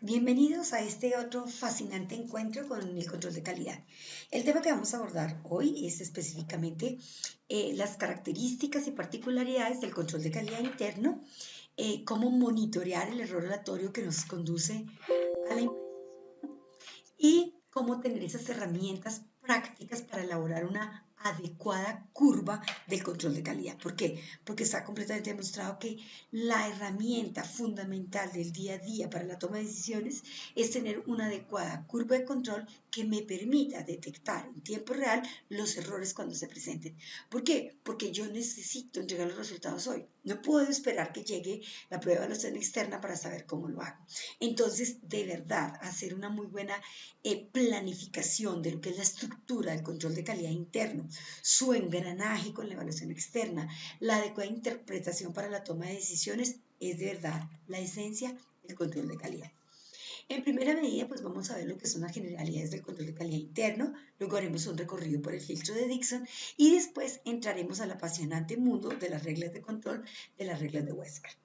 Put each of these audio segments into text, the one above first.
Bienvenidos a este otro fascinante encuentro con el control de calidad. El tema que vamos a abordar hoy es específicamente las características y particularidades del control de calidad interno, cómo monitorear el error aleatorio que nos conduce a la imprecisión y cómo tener esas herramientas prácticas para elaborar una adecuada curva del control de calidad. ¿Por qué? Porque está completamente demostrado que la herramienta fundamental del día a día para la toma de decisiones es tener una adecuada curva de control que me permita detectar en tiempo real los errores cuando se presenten. ¿Por qué? Porque yo necesito entregar los resultados hoy. No puedo esperar que llegue la prueba de evaluación externa para saber cómo lo hago. Entonces, de verdad, hacer una muy buena planificación de lo que es la estructura del control de calidad interno, su engranaje con la evaluación externa, la adecuada interpretación para la toma de decisiones, es de verdad la esencia del control de calidad. En primera medida, pues vamos a ver lo que son las generalidades del control de calidad interno, luego haremos un recorrido por el filtro de Dixon y después entraremos al apasionante mundo de las reglas de control, de las reglas de Westcott.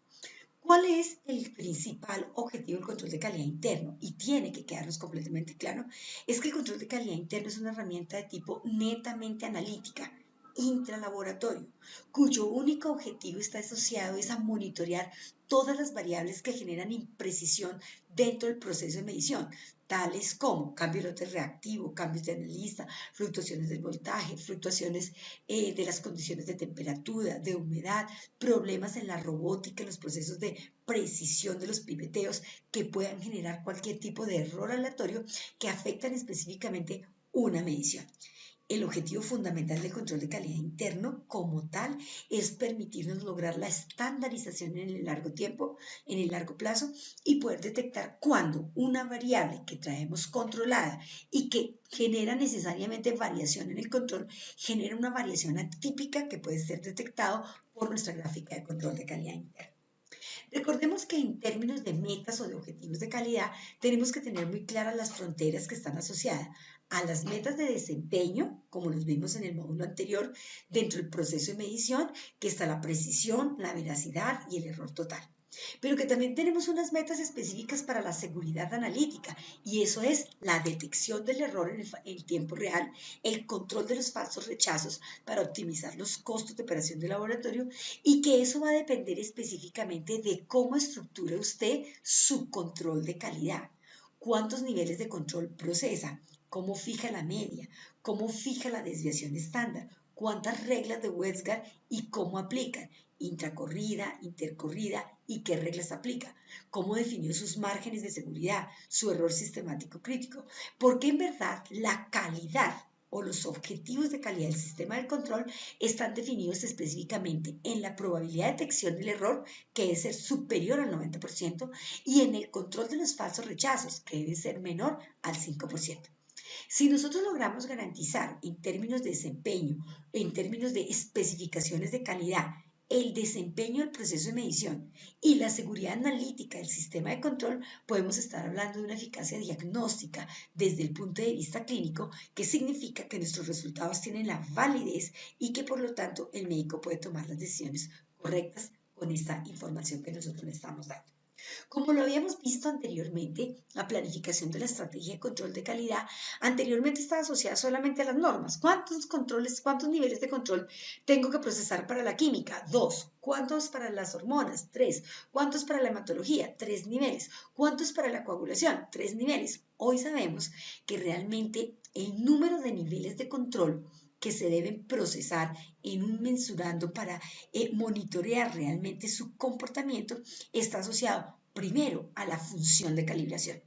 ¿Cuál es el principal objetivo del control de calidad interno? Y tiene que quedarnos completamente claro, es que el control de calidad interno es una herramienta de tipo netamente analítica, intralaboratorio, cuyo único objetivo está asociado es a monitorear todas las variables que generan imprecisión dentro del proceso de medición, tales como cambio de lote reactivo, cambios de analista, fluctuaciones del voltaje, fluctuaciones de las condiciones de temperatura, de humedad, problemas en la robótica, en los procesos de precisión de los pipeteos que puedan generar cualquier tipo de error aleatorio que afectan específicamente una medición. El objetivo fundamental del control de calidad interno como tal es permitirnos lograr la estandarización en el largo tiempo, en el largo plazo y poder detectar cuando una variable que traemos controlada y que genera necesariamente variación en el control, genera una variación atípica que puede ser detectado por nuestra gráfica de control de calidad interna. Recordemos que en términos de metas o de objetivos de calidad, tenemos que tener muy claras las fronteras que están asociadas a las metas de desempeño, como los vimos en el módulo anterior, dentro del proceso de medición, que está la precisión, la veracidad y el error total. Pero que también tenemos unas metas específicas para la seguridad analítica y eso es la detección del error en el tiempo real, el control de los falsos rechazos para optimizar los costos de operación de laboratorio y que eso va a depender específicamente de cómo estructura usted su control de calidad, cuántos niveles de control procesa, cómo fija la media, cómo fija la desviación estándar, cuántas reglas de Westgard y cómo aplican, intracorrida, intercorrida y qué reglas aplica, cómo definió sus márgenes de seguridad, su error sistemático crítico, porque en verdad la calidad o los objetivos de calidad del sistema de control están definidos específicamente en la probabilidad de detección del error, que debe ser superior al 90%, y en el control de los falsos rechazos, que debe ser menor al 5%. Si nosotros logramos garantizar en términos de desempeño, en términos de especificaciones de calidad, el desempeño del proceso de medición y la seguridad analítica del sistema de control, podemos estar hablando de una eficacia diagnóstica desde el punto de vista clínico, que significa que nuestros resultados tienen la validez y que por lo tanto el médico puede tomar las decisiones correctas con esta información que nosotros le estamos dando. Como lo habíamos visto anteriormente, la planificación de la estrategia de control de calidad anteriormente estaba asociada solamente a las normas. ¿Cuántos controles, cuántos niveles de control tengo que procesar para la química? 2. ¿Cuántos para las hormonas? 3. ¿Cuántos para la hematología? 3 niveles. ¿Cuántos para la coagulación? 3 niveles. Hoy sabemos que realmente el número de niveles de control que se deben procesar en un mensurando para monitorear realmente su comportamiento está asociado primero a la función de calibración.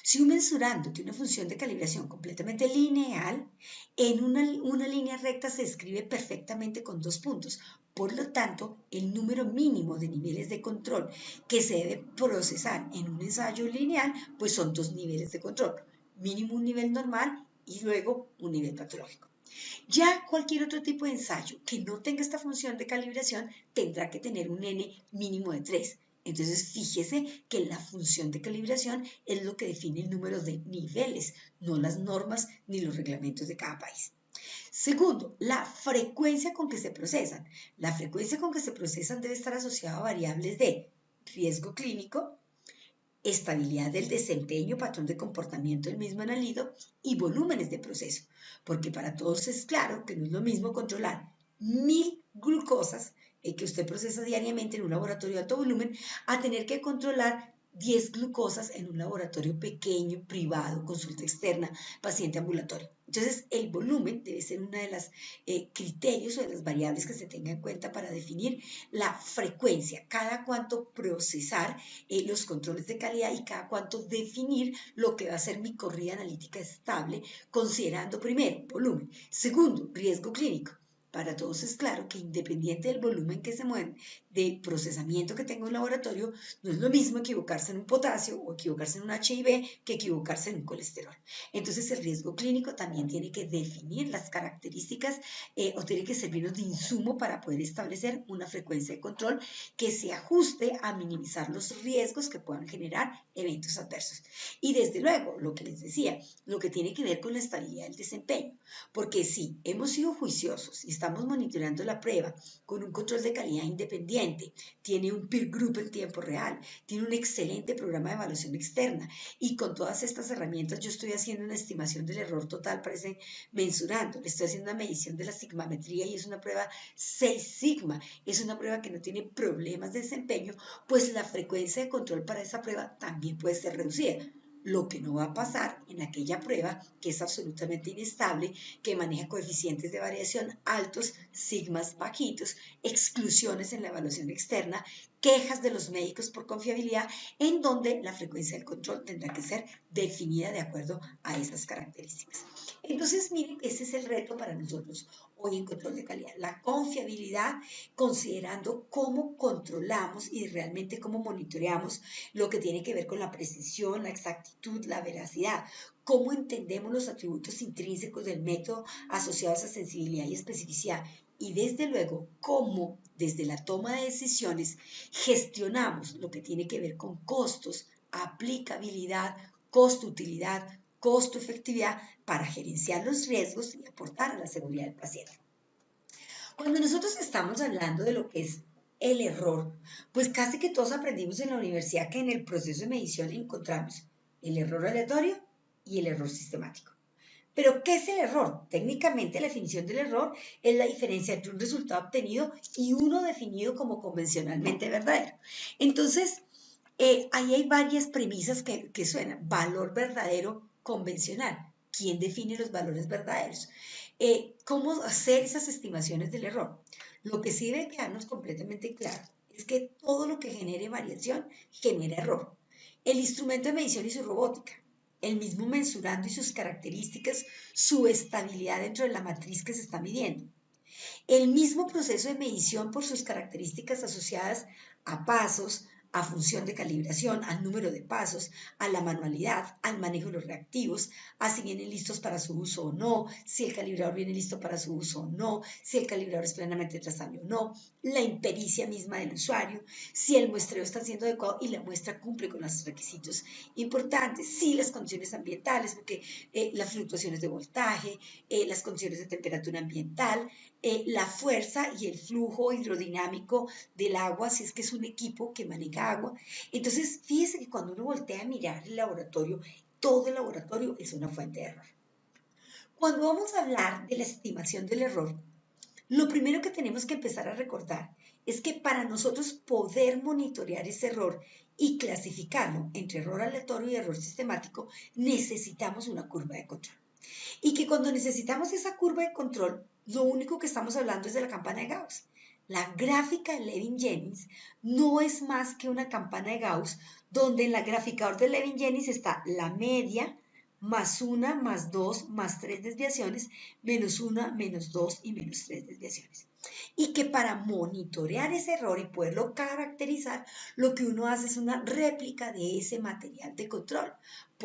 Si un mensurando tiene una función de calibración completamente lineal, en una línea recta se describe perfectamente con 2 puntos. Por lo tanto, el número mínimo de niveles de control que se debe procesar en un ensayo lineal, pues son 2 niveles de control. Mínimo un nivel normal y luego un nivel patológico. Ya cualquier otro tipo de ensayo que no tenga esta función de calibración tendrá que tener un n mínimo de 3. Entonces, fíjese que la función de calibración es lo que define el número de niveles, no las normas ni los reglamentos de cada país. Segundo, la frecuencia con que se procesan. La frecuencia con que se procesan debe estar asociada a variables de riesgo clínico, estabilidad del desempeño, patrón de comportamiento del mismo analido y volúmenes de proceso, porque para todos es claro que no es lo mismo controlar 1000 glucosas que usted procesa diariamente en un laboratorio de alto volumen a tener que controlar 10 glucosas en un laboratorio pequeño, privado, consulta externa, paciente ambulatorio. Entonces, el volumen debe ser uno de los criterios o de las variables que se tenga en cuenta para definir la frecuencia, cada cuánto procesar los controles de calidad y cada cuánto definir lo que va a ser mi corrida analítica estable, considerando primero volumen, segundo riesgo clínico. Para todos es claro que independiente del volumen que se mueve, de procesamiento que tenga un laboratorio, no es lo mismo equivocarse en un potasio o equivocarse en un HIV que equivocarse en un colesterol. Entonces el riesgo clínico también tiene que definir las características o tiene que servirnos de insumo para poder establecer una frecuencia de control que se ajuste a minimizar los riesgos que puedan generar eventos adversos. Y desde luego, lo que les decía, lo que tiene que ver con la estabilidad del desempeño, porque si hemos sido juiciosos y estamos monitoreando la prueba con un control de calidad independiente, tiene un peer group en tiempo real, tiene un excelente programa de evaluación externa y con todas estas herramientas yo estoy haciendo una estimación del error total, parece mensurando, le estoy haciendo una medición de la sigmametría y es una prueba 6 sigma, es una prueba que no tiene problemas de desempeño, pues la frecuencia de control para esa prueba también puede ser reducida. Lo que no va a pasar en aquella prueba que es absolutamente inestable, que maneja coeficientes de variación altos, sigmas bajitos, exclusiones en la evaluación externa, quejas de los médicos por confiabilidad, en donde la frecuencia del control tendrá que ser definida de acuerdo a esas características. Entonces, miren, ese es el reto para nosotros hoy en control de calidad, la confiabilidad, considerando cómo controlamos y realmente cómo monitoreamos lo que tiene que ver con la precisión, la exactitud, la veracidad, cómo entendemos los atributos intrínsecos del método asociados a sensibilidad y especificidad y desde luego cómo desde la toma de decisiones gestionamos lo que tiene que ver con costos, aplicabilidad, costo-utilidad, costo-efectividad para gerenciar los riesgos y aportar a la seguridad del paciente. Cuando nosotros estamos hablando de lo que es el error, pues casi que todos aprendimos en la universidad que en el proceso de medición encontramos el error aleatorio y el error sistemático. Pero, ¿qué es el error? Técnicamente, la definición del error es la diferencia entre un resultado obtenido y uno definido como convencionalmente verdadero. Entonces, ahí hay varias premisas que suenan. Valor verdadero convencional. ¿Quién define los valores verdaderos? ¿Cómo hacer esas estimaciones del error? Lo que sí debe quedarnos completamente claro es que todo lo que genere variación genera error. El instrumento de medición y su robótica, el mismo mensurando y sus características, su estabilidad dentro de la matriz que se está midiendo. El mismo proceso de medición por sus características asociadas a pasos, a función de calibración, al número de pasos, a la manualidad, al manejo de los reactivos, a si vienen listos para su uso o no, si el calibrador viene listo para su uso o no, si el calibrador es plenamente trazable o no, la impericia misma del usuario, si el muestreo está siendo adecuado y la muestra cumple con los requisitos importantes, si las condiciones ambientales, porque las fluctuaciones de voltaje, las condiciones de temperatura ambiental, la fuerza y el flujo hidrodinámico del agua, si es que es un equipo que maneja agua. Entonces, fíjese que cuando uno voltea a mirar el laboratorio, todo el laboratorio es una fuente de error. Cuando vamos a hablar de la estimación del error, lo primero que tenemos que empezar a recordar es que para nosotros poder monitorear ese error y clasificarlo entre error aleatorio y error sistemático, necesitamos una curva de control. Y que cuando necesitamos esa curva de control, lo único que estamos hablando es de la campana de Gauss. La gráfica de Levin-Jennings no es más que una campana de Gauss donde en la graficador de Levin-Jennings está la media más 1, más 2, más 3 desviaciones, menos 1, menos 2 y menos 3 desviaciones. Y que para monitorear ese error y poderlo caracterizar, lo que uno hace es una réplica de ese material de control.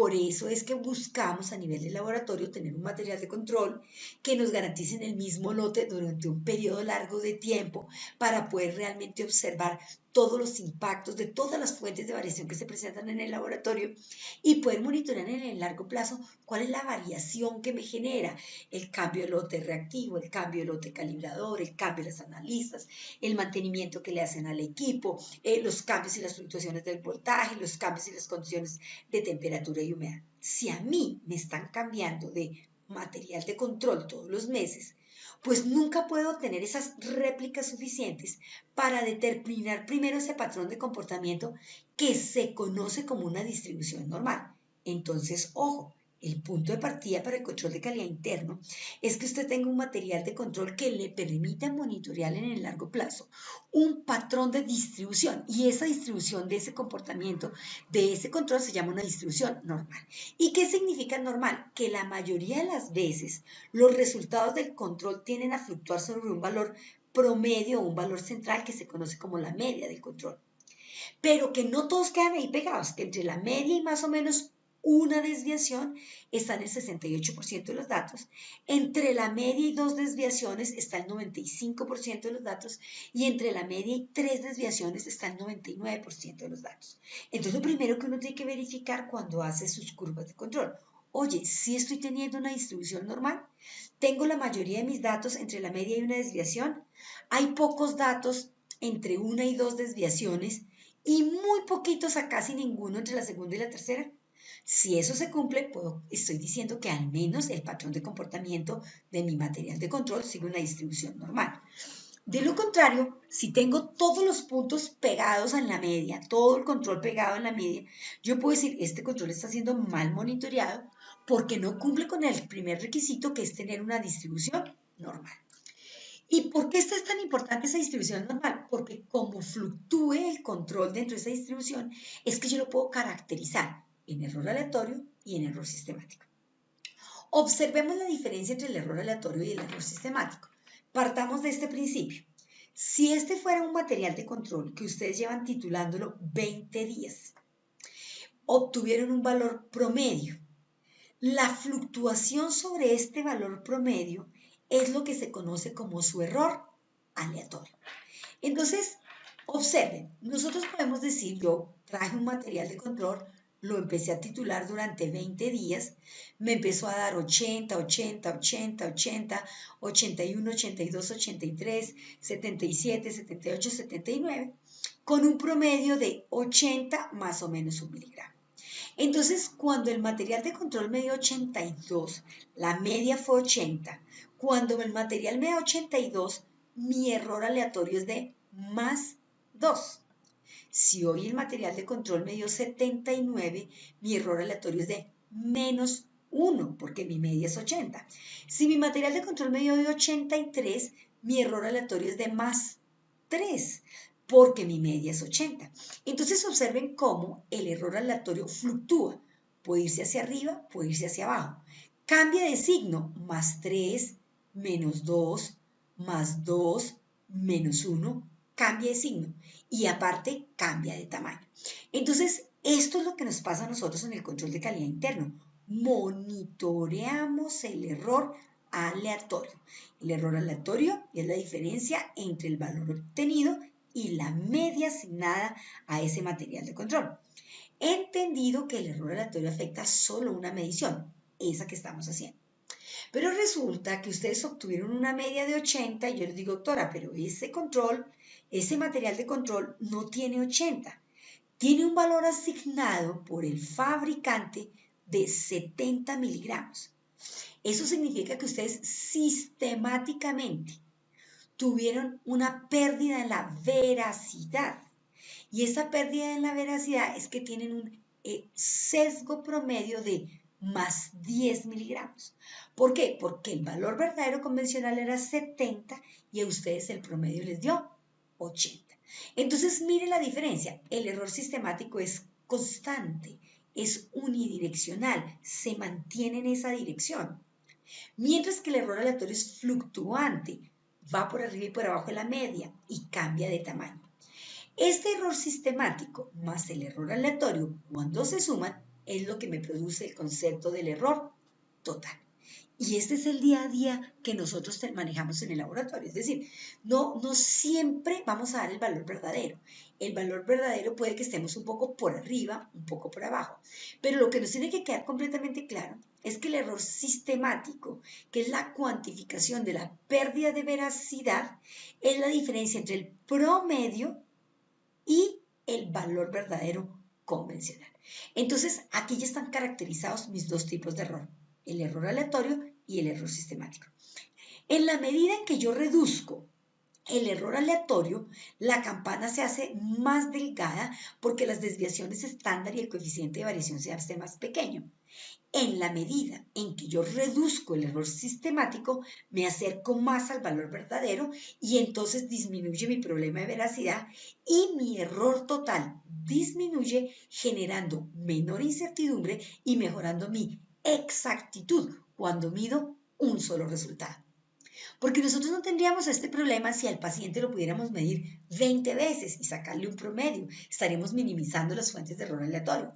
Por eso es que buscamos a nivel de laboratorio tener un material de control que nos garantice en el mismo lote durante un periodo largo de tiempo para poder realmente observar todos los impactos de todas las fuentes de variación que se presentan en el laboratorio y poder monitorear en el largo plazo cuál es la variación que me genera el cambio de lote reactivo, el cambio de lote calibrador, el cambio de las analistas, el mantenimiento que le hacen al equipo, los cambios y las fluctuaciones del voltaje, los cambios y las condiciones de temperatura y humedad. Si a mí me están cambiando de material de control todos los meses, pues nunca puedo tener esas réplicas suficientes para determinar primero ese patrón de comportamiento que se conoce como una distribución normal. Entonces, ojo, el punto de partida para el control de calidad interno es que usted tenga un material de control que le permita monitorear en el largo plazo un patrón de distribución, y esa distribución de ese comportamiento, de ese control, se llama una distribución normal. ¿Y qué significa normal? Que la mayoría de las veces los resultados del control tienden a fluctuar sobre un valor promedio o un valor central que se conoce como la media del control, pero que no todos quedan ahí pegados, que entre la media y más o menos una desviación están el 68% de los datos, entre la media y dos desviaciones está el 95% de los datos, y entre la media y tres desviaciones está el 99% de los datos. Entonces, lo primero que uno tiene que verificar cuando hace sus curvas de control: oye, si estoy teniendo una distribución normal, tengo la mayoría de mis datos entre la media y una desviación, hay pocos datos entre una y dos desviaciones, y muy poquitos a casi ninguno entre la segunda y la tercera. Si eso se cumple, estoy diciendo que al menos el patrón de comportamiento de mi material de control sigue una distribución normal. De lo contrario, si tengo todos los puntos pegados en la media, todo el control pegado en la media, yo puedo decir, este control está siendo mal monitoreado porque no cumple con el primer requisito, que es tener una distribución normal. ¿Y por qué esta es tan importante, esa distribución normal? Porque como fluctúe el control dentro de esa distribución, es que yo lo puedo caracterizar en error aleatorio y en error sistemático. Observemos la diferencia entre el error aleatorio y el error sistemático. Partamos de este principio. Si este fuera un material de control que ustedes llevan titulándolo 20 días, obtuvieron un valor promedio. La fluctuación sobre este valor promedio es lo que se conoce como su error aleatorio. Entonces, observen, nosotros podemos decir, yo traje un material de control, lo empecé a titular durante 20 días, me empezó a dar 80, 80, 80, 80, 81, 82, 83, 77, 78, 79, con un promedio de 80 más o menos un miligramo. Entonces, cuando el material de control me dio 82, la media fue 80. Cuando el material me da 82, mi error aleatorio es de más 2. Si hoy el material de control me dio 79, mi error aleatorio es de menos 1, porque mi media es 80. Si mi material de control me dio de 83, mi error aleatorio es de más 3, porque mi media es 80. Entonces, observen cómo el error aleatorio fluctúa. Puede irse hacia arriba, puede irse hacia abajo. Cambia de signo: más 3, menos 2, más 2, menos 1. Cambia de signo. Y aparte, cambia de tamaño. Entonces, esto es lo que nos pasa a nosotros en el control de calidad interno. Monitoreamos el error aleatorio. El error aleatorio es la diferencia entre el valor obtenido y la media asignada a ese material de control. He entendido que el error aleatorio afecta solo una medición, esa que estamos haciendo. Pero resulta que ustedes obtuvieron una media de 80 y yo les digo, doctora, pero ese material de control no tiene 80. Tiene un valor asignado por el fabricante de 70 miligramos. Eso significa que ustedes sistemáticamente tuvieron una pérdida en la veracidad. Y esa pérdida en la veracidad es que tienen un sesgo promedio de más 10 miligramos. ¿Por qué? Porque el valor verdadero convencional era 70 y a ustedes el promedio les dio 80. Entonces, miren la diferencia. El error sistemático es constante, es unidireccional, se mantiene en esa dirección. Mientras que el error aleatorio es fluctuante, va por arriba y por abajo de la media y cambia de tamaño. Este error sistemático más el error aleatorio, cuando se suman, es lo que me produce el concepto del error total. Y este es el día a día que nosotros manejamos en el laboratorio. Es decir, no siempre vamos a dar el valor verdadero. El valor verdadero puede que estemos un poco por arriba, un poco por abajo. Pero lo que nos tiene que quedar completamente claro es que el error sistemático, que es la cuantificación de la pérdida de veracidad, es la diferencia entre el promedio y el valor verdadero convencional. Entonces, aquí ya están caracterizados mis dos tipos de error, el error aleatorio y el error sistemático. En la medida en que yo reduzco el error aleatorio, la campana se hace más delgada porque las desviaciones estándar y el coeficiente de variación se hace más pequeño. En la medida en que yo reduzco el error sistemático, me acerco más al valor verdadero y entonces disminuye mi problema de veracidad y mi error total disminuye generando menor incertidumbre y mejorando mi exactitud cuando mido un solo resultado. Porque nosotros no tendríamos este problema si al paciente lo pudiéramos medir 20 veces y sacarle un promedio. Estaríamos minimizando las fuentes de error aleatorio.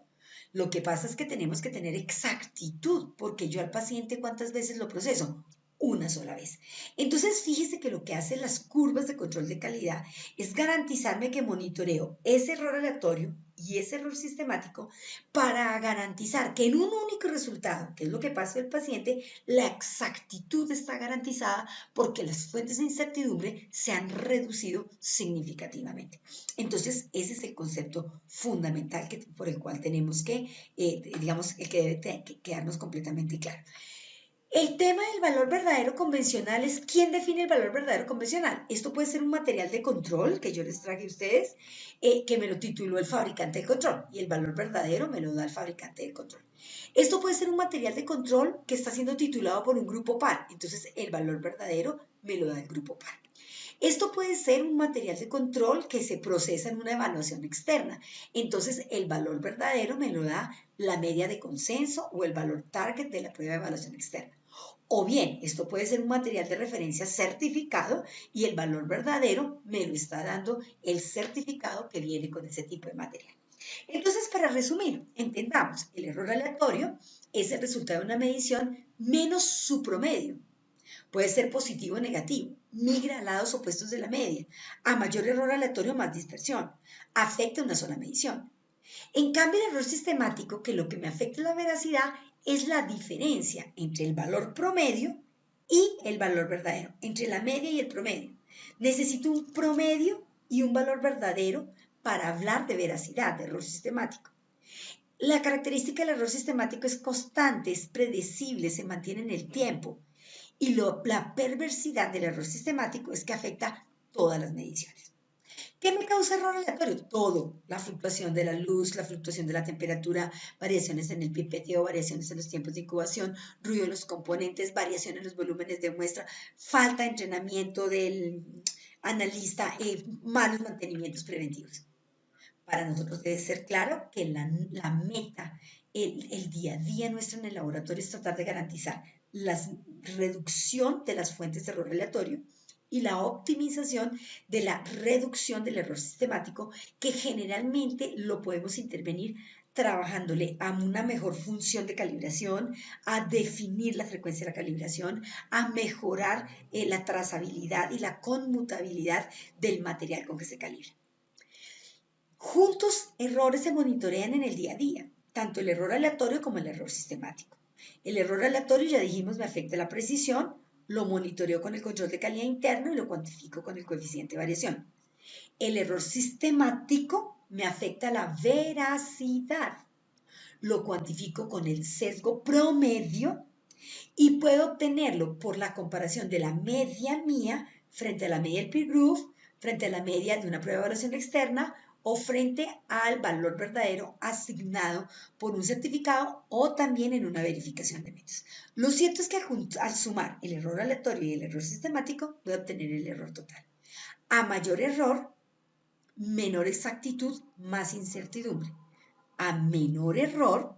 Lo que pasa es que tenemos que tener exactitud, porque yo al paciente, ¿cuántas veces lo proceso? Una sola vez. Entonces, fíjese que lo que hacen las curvas de control de calidad es garantizarme que monitoreo ese error aleatorio y ese error sistemático para garantizar que en un único resultado, que es lo que pasa al paciente, la exactitud está garantizada porque las fuentes de incertidumbre se han reducido significativamente. Entonces, ese es el concepto fundamental por el cual tenemos que, digamos, el que debe quedarnos completamente claro. El tema del valor verdadero convencional es quién define el valor verdadero convencional. Esto puede ser un material de control que yo les traje a ustedes, que me lo tituló el fabricante del control y el valor verdadero me lo da el fabricante del control. Esto puede ser un material de control que está siendo titulado por un grupo par, entonces el valor verdadero me lo da el grupo par. Esto puede ser un material de control que se procesa en una evaluación externa. Entonces, el valor verdadero me lo da la media de consenso o el valor target de la prueba de evaluación externa. O bien, esto puede ser un material de referencia certificado y el valor verdadero me lo está dando el certificado que viene con ese tipo de material. Entonces, para resumir, entendamos, el error aleatorio es el resultado de una medición menos su promedio. Puede ser positivo o negativo, migra a lados opuestos de la media. A mayor error aleatorio, más dispersión. Afecta una sola medición. En cambio, el error sistemático, que lo que me afecta la veracidad, es la diferencia entre el valor promedio y el valor verdadero, entre la media y el promedio. Necesito un promedio y un valor verdadero para hablar de veracidad, de error sistemático. La característica del error sistemático es constante, es predecible, se mantiene en el tiempo. Y la perversidad del error sistemático es que afecta todas las mediciones. ¿Qué me causa error aleatorio? Todo. La fluctuación de la luz, la fluctuación de la temperatura, variaciones en el pipeteo, variaciones en los tiempos de incubación, ruido de los componentes, variaciones en los volúmenes de muestra, falta de entrenamiento del analista, malos mantenimientos preventivos. Para nosotros debe ser claro que la meta, el día a día nuestro en el laboratorio es tratar de garantizar la reducción de las fuentes de error aleatorio y la optimización de la reducción del error sistemático, que generalmente lo podemos intervenir trabajándole a una mejor función de calibración, a definir la frecuencia de la calibración, a mejorar la trazabilidad y la conmutabilidad del material con que se calibra. Juntos, errores se monitorean en el día a día, tanto el error aleatorio como el error sistemático. El error aleatorio, ya dijimos, me afecta la precisión, lo monitoreo con el control de calidad interno y lo cuantifico con el coeficiente de variación. El error sistemático me afecta la veracidad, lo cuantifico con el sesgo promedio y puedo obtenerlo por la comparación de la media mía frente a la media del peer group, frente a la media de una prueba de evaluación externa o frente al valor verdadero asignado por un certificado o también en una verificación de métodos. Lo cierto es que al sumar el error aleatorio y el error sistemático, voy a obtener el error total. A mayor error, menor exactitud, más incertidumbre. A menor error,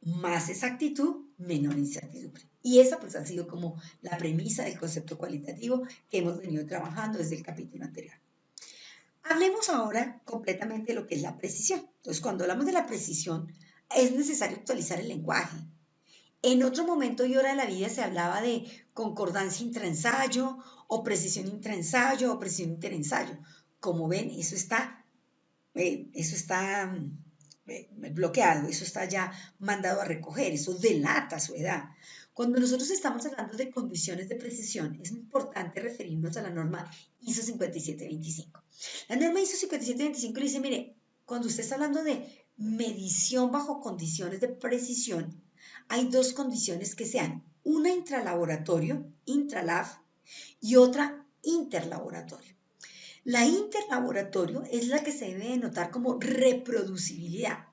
más exactitud, menor incertidumbre. Y esa pues ha sido como la premisa del concepto cualitativo que hemos venido trabajando desde el capítulo anterior. Hablemos ahora completamente de lo que es la precisión. Entonces, cuando hablamos de la precisión, es necesario actualizar el lenguaje. En otro momento y hora de la vida se hablaba de concordancia intraensayo o precisión intraensayo o precisión interensayo. Como ven, bloqueado, eso está ya mandado a recoger, eso delata su edad. Cuando nosotros estamos hablando de condiciones de precisión, es importante referirnos a la norma ISO 5725. La norma ISO 5725 dice, mire, cuando usted está hablando de medición bajo condiciones de precisión, hay dos condiciones que sean una intralaboratorio, intralab, y otra interlaboratorio. La interlaboratorio es la que se debe denotar como reproducibilidad,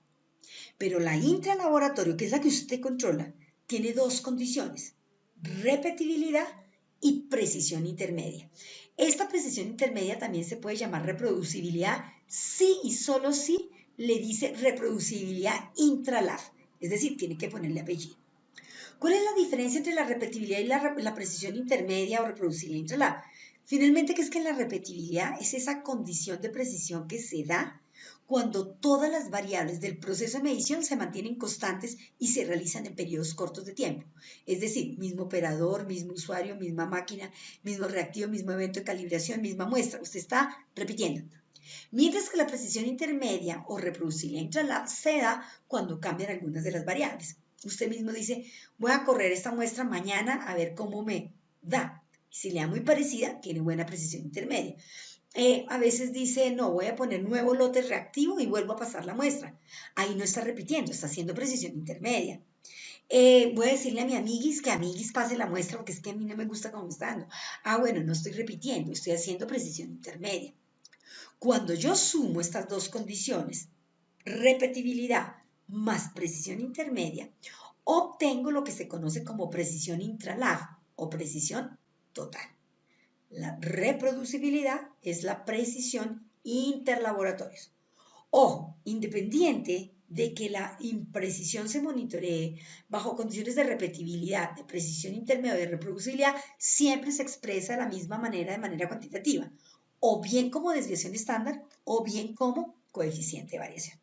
pero la intralaboratorio, que es la que usted controla, tiene dos condiciones, repetibilidad y precisión intermedia. Esta precisión intermedia también se puede llamar reproducibilidad si y solo si le dice reproducibilidad intralab, es decir, tiene que ponerle apellido. ¿Cuál es la diferencia entre la repetibilidad y la precisión intermedia o reproducibilidad intralab? Finalmente, que es que la repetibilidad es esa condición de precisión que se da cuando todas las variables del proceso de medición se mantienen constantes y se realizan en periodos cortos de tiempo. Es decir, mismo operador, mismo usuario, misma máquina, mismo reactivo, mismo evento de calibración, misma muestra. Usted está repitiendo. Mientras que la precisión intermedia o reproducibilidad intralab se da cuando cambian algunas de las variables. Usted mismo dice, voy a correr esta muestra mañana a ver cómo me da. Si le da muy parecida, tiene buena precisión intermedia. A veces dice, no, voy a poner nuevo lote reactivo y vuelvo a pasar la muestra. Ahí no está repitiendo, está haciendo precisión intermedia. Voy a decirle a mi amiguis que amiguis pase la muestra porque es que a mí no me gusta cómo me está dando. Bueno, no estoy repitiendo, estoy haciendo precisión intermedia. Cuando yo sumo estas dos condiciones, repetibilidad más precisión intermedia, obtengo lo que se conoce como precisión intralab o precisión total. La reproducibilidad es la precisión interlaboratorios. Ojo, independiente de que la imprecisión se monitoree bajo condiciones de repetibilidad, de precisión intermedia o de reproducibilidad, siempre se expresa de la misma manera, de manera cuantitativa, o bien como desviación estándar o bien como coeficiente de variación.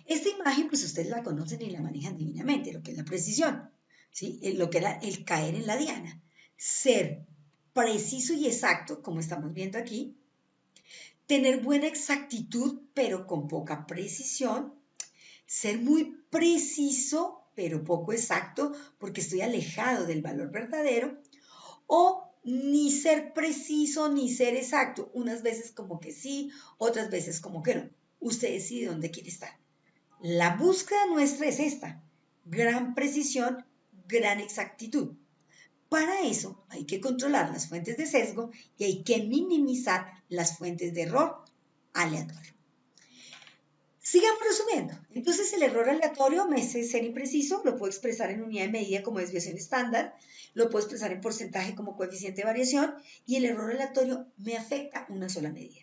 Esta imagen, pues ustedes la conocen y la manejan divinamente, lo que es la precisión, ¿sí? Lo que era el caer en la diana. Ser preciso y exacto, como estamos viendo aquí, tener buena exactitud, pero con poca precisión, ser muy preciso, pero poco exacto, porque estoy alejado del valor verdadero, o ni ser preciso ni ser exacto, unas veces como que sí, otras veces como que no. Usted decide dónde quiere estar. La búsqueda nuestra es esta, gran precisión, gran exactitud. Para eso hay que controlar las fuentes de sesgo y hay que minimizar las fuentes de error aleatorio. Sigamos resumiendo. Entonces el error aleatorio me hace ser impreciso, lo puedo expresar en unidad de medida como desviación estándar, lo puedo expresar en porcentaje como coeficiente de variación y el error aleatorio me afecta una sola medida.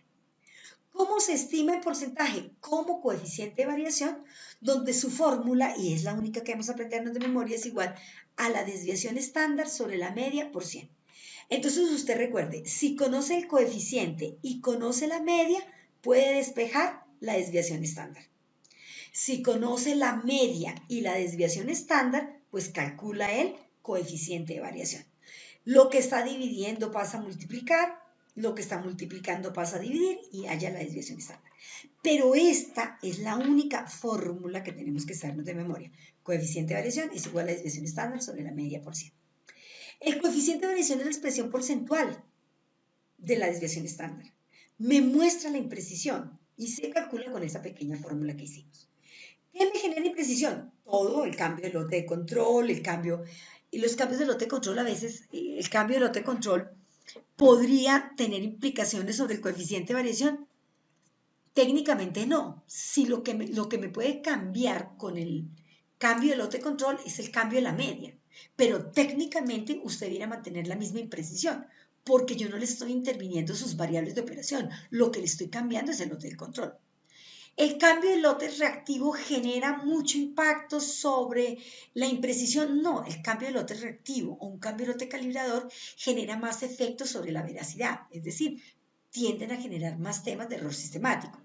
¿Cómo se estima en porcentaje? Como coeficiente de variación, donde su fórmula, y es la única que vamos a aprendernos de memoria, es igual a la desviación estándar sobre la media por 100. Entonces usted recuerde, si conoce el coeficiente y conoce la media, puede despejar la desviación estándar. Si conoce la media y la desviación estándar, pues calcula el coeficiente de variación. Lo que está dividiendo pasa a multiplicar, lo que está multiplicando pasa a dividir y haya la desviación estándar. Pero esta es la única fórmula que tenemos que sabernos de memoria. Coeficiente de variación es igual a la desviación estándar sobre la media por 100. El coeficiente de variación es la expresión porcentual de la desviación estándar. Me muestra la imprecisión y se calcula con esa pequeña fórmula que hicimos. ¿Qué me genera imprecisión? Todo, el cambio de lote de control, y los cambios de lote de control a veces, el cambio de lote de control podría tener implicaciones sobre el coeficiente de variación. Técnicamente no. Si lo que me puede cambiar con el cambio de lote de control es el cambio de la media, pero técnicamente usted viene a mantener la misma imprecisión, porque yo no le estoy interviniendo sus variables de operación, lo que le estoy cambiando es el lote de control. El cambio de lote reactivo genera mucho impacto sobre la imprecisión. No, el cambio de lote reactivo o un cambio de lote calibrador genera más efectos sobre la veracidad, es decir, tienden a generar más temas de error sistemático.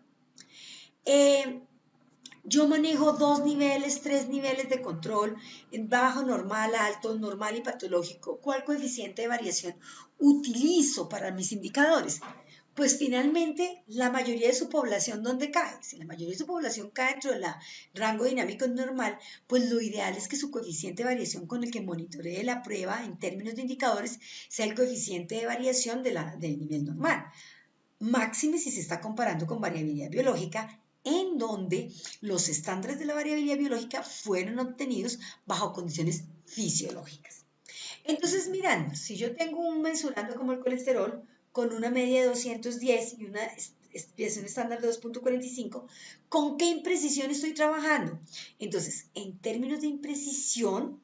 Yo manejo 2 niveles, 3 niveles de control, en bajo, normal, alto, normal y patológico. ¿Cuál coeficiente de variación utilizo para mis indicadores? Pues finalmente la mayoría de su población, ¿dónde cae? Si la mayoría de su población cae dentro del rango dinámico normal, pues lo ideal es que su coeficiente de variación con el que monitoree la prueba en términos de indicadores sea el coeficiente de variación del nivel normal. Máxime si se está comparando con variabilidad biológica, en donde los estándares de la variabilidad biológica fueron obtenidos bajo condiciones fisiológicas. Entonces, mirando, si yo tengo un mensurando como el colesterol con una media de 210 y una desviación estándar de 2.45, ¿con qué imprecisión estoy trabajando? Entonces, en términos de imprecisión,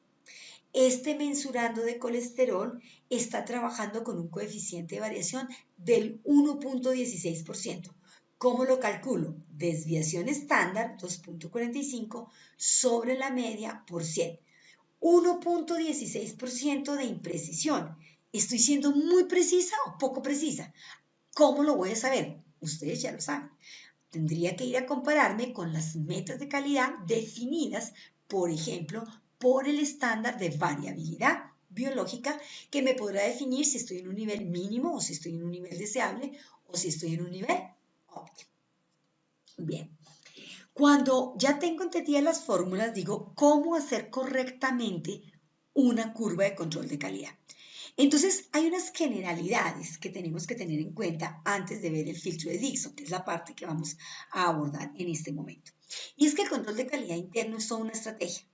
este mensurando de colesterol está trabajando con un coeficiente de variación del 1.16%. ¿Cómo lo calculo? Desviación estándar 2.45 sobre la media por 100. 1.16% de imprecisión. ¿Estoy siendo muy precisa o poco precisa? ¿Cómo lo voy a saber? Ustedes ya lo saben. Tendría que ir a compararme con las metas de calidad definidas, por ejemplo, por el estándar de variabilidad biológica que me podrá definir si estoy en un nivel mínimo o si estoy en un nivel deseable o si estoy en un nivel óptimo. Bien. Cuando ya tengo entendidas las fórmulas, digo cómo hacer correctamente una curva de control de calidad. Entonces, hay unas generalidades que tenemos que tener en cuenta antes de ver el filtro de Dixon, que es la parte que vamos a abordar en este momento. Y es que el control de calidad interno es toda una estrategia.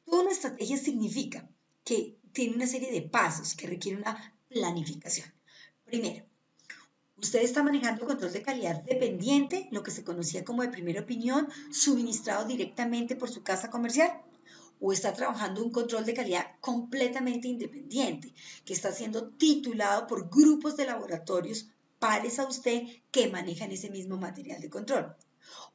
Toda una estrategia significa que tiene una serie de pasos que requieren una planificación. Primero, usted está manejando control de calidad dependiente, lo que se conocía como de primera opinión, suministrado directamente por su casa comercial, o está trabajando un control de calidad completamente independiente, que está siendo titulado por grupos de laboratorios pares a usted que manejan ese mismo material de control.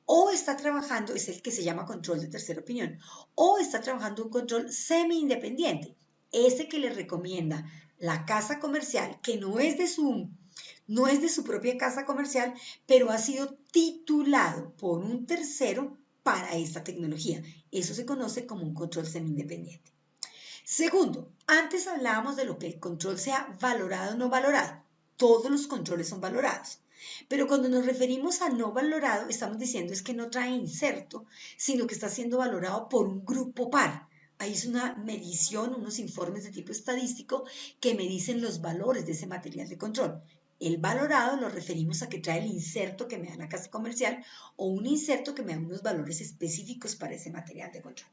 O está trabajando, es el que se llama control de tercera opinión, o está trabajando un control semi-independiente, ese que le recomienda la casa comercial, que no es de su propia casa comercial, pero ha sido titulado por un tercero para esta tecnología. Eso se conoce como un control semi-independiente. Segundo, antes hablábamos de lo que el control sea valorado o no valorado. Todos los controles son valorados. Pero cuando nos referimos a no valorado, estamos diciendo es que no trae inserto, sino que está siendo valorado por un grupo par. Ahí es una medición, unos informes de tipo estadístico que me dicen los valores de ese material de control. El valorado lo referimos a que trae el inserto que me da la casa comercial o un inserto que me da unos valores específicos para ese material de control.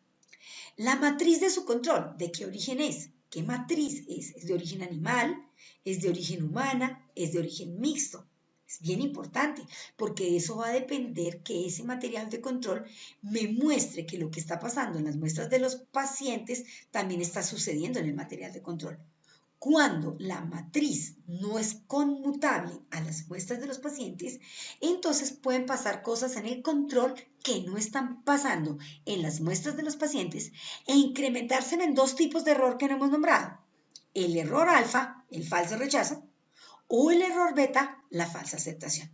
La matriz de su control, ¿de qué origen es? ¿Qué matriz es? ¿Es de origen animal? ¿Es de origen humana? ¿Es de origen mixto? Es bien importante porque eso va a depender que ese material de control me muestre que lo que está pasando en las muestras de los pacientes también está sucediendo en el material de control. Cuando la matriz no es conmutable a las muestras de los pacientes, entonces pueden pasar cosas en el control que no están pasando en las muestras de los pacientes e incrementarse en dos tipos de error que no hemos nombrado. El error alfa, el falso rechazo, o el error beta, la falsa aceptación.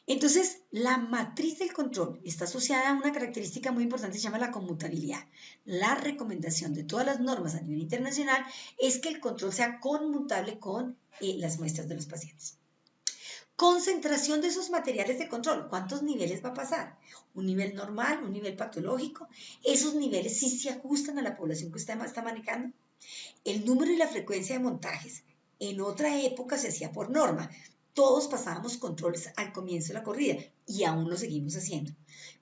Entonces, la matriz del control está asociada a una característica muy importante que se llama la conmutabilidad. La recomendación de todas las normas a nivel internacional es que el control sea conmutable con las muestras de los pacientes. Concentración de esos materiales de control. ¿Cuántos niveles va a pasar? ¿Un nivel normal? ¿Un nivel patológico? ¿Esos niveles sí se ajustan a la población que usted está manejando? El número y la frecuencia de montajes. En otra época se hacía por norma. Todos pasábamos controles al comienzo de la corrida y aún lo seguimos haciendo.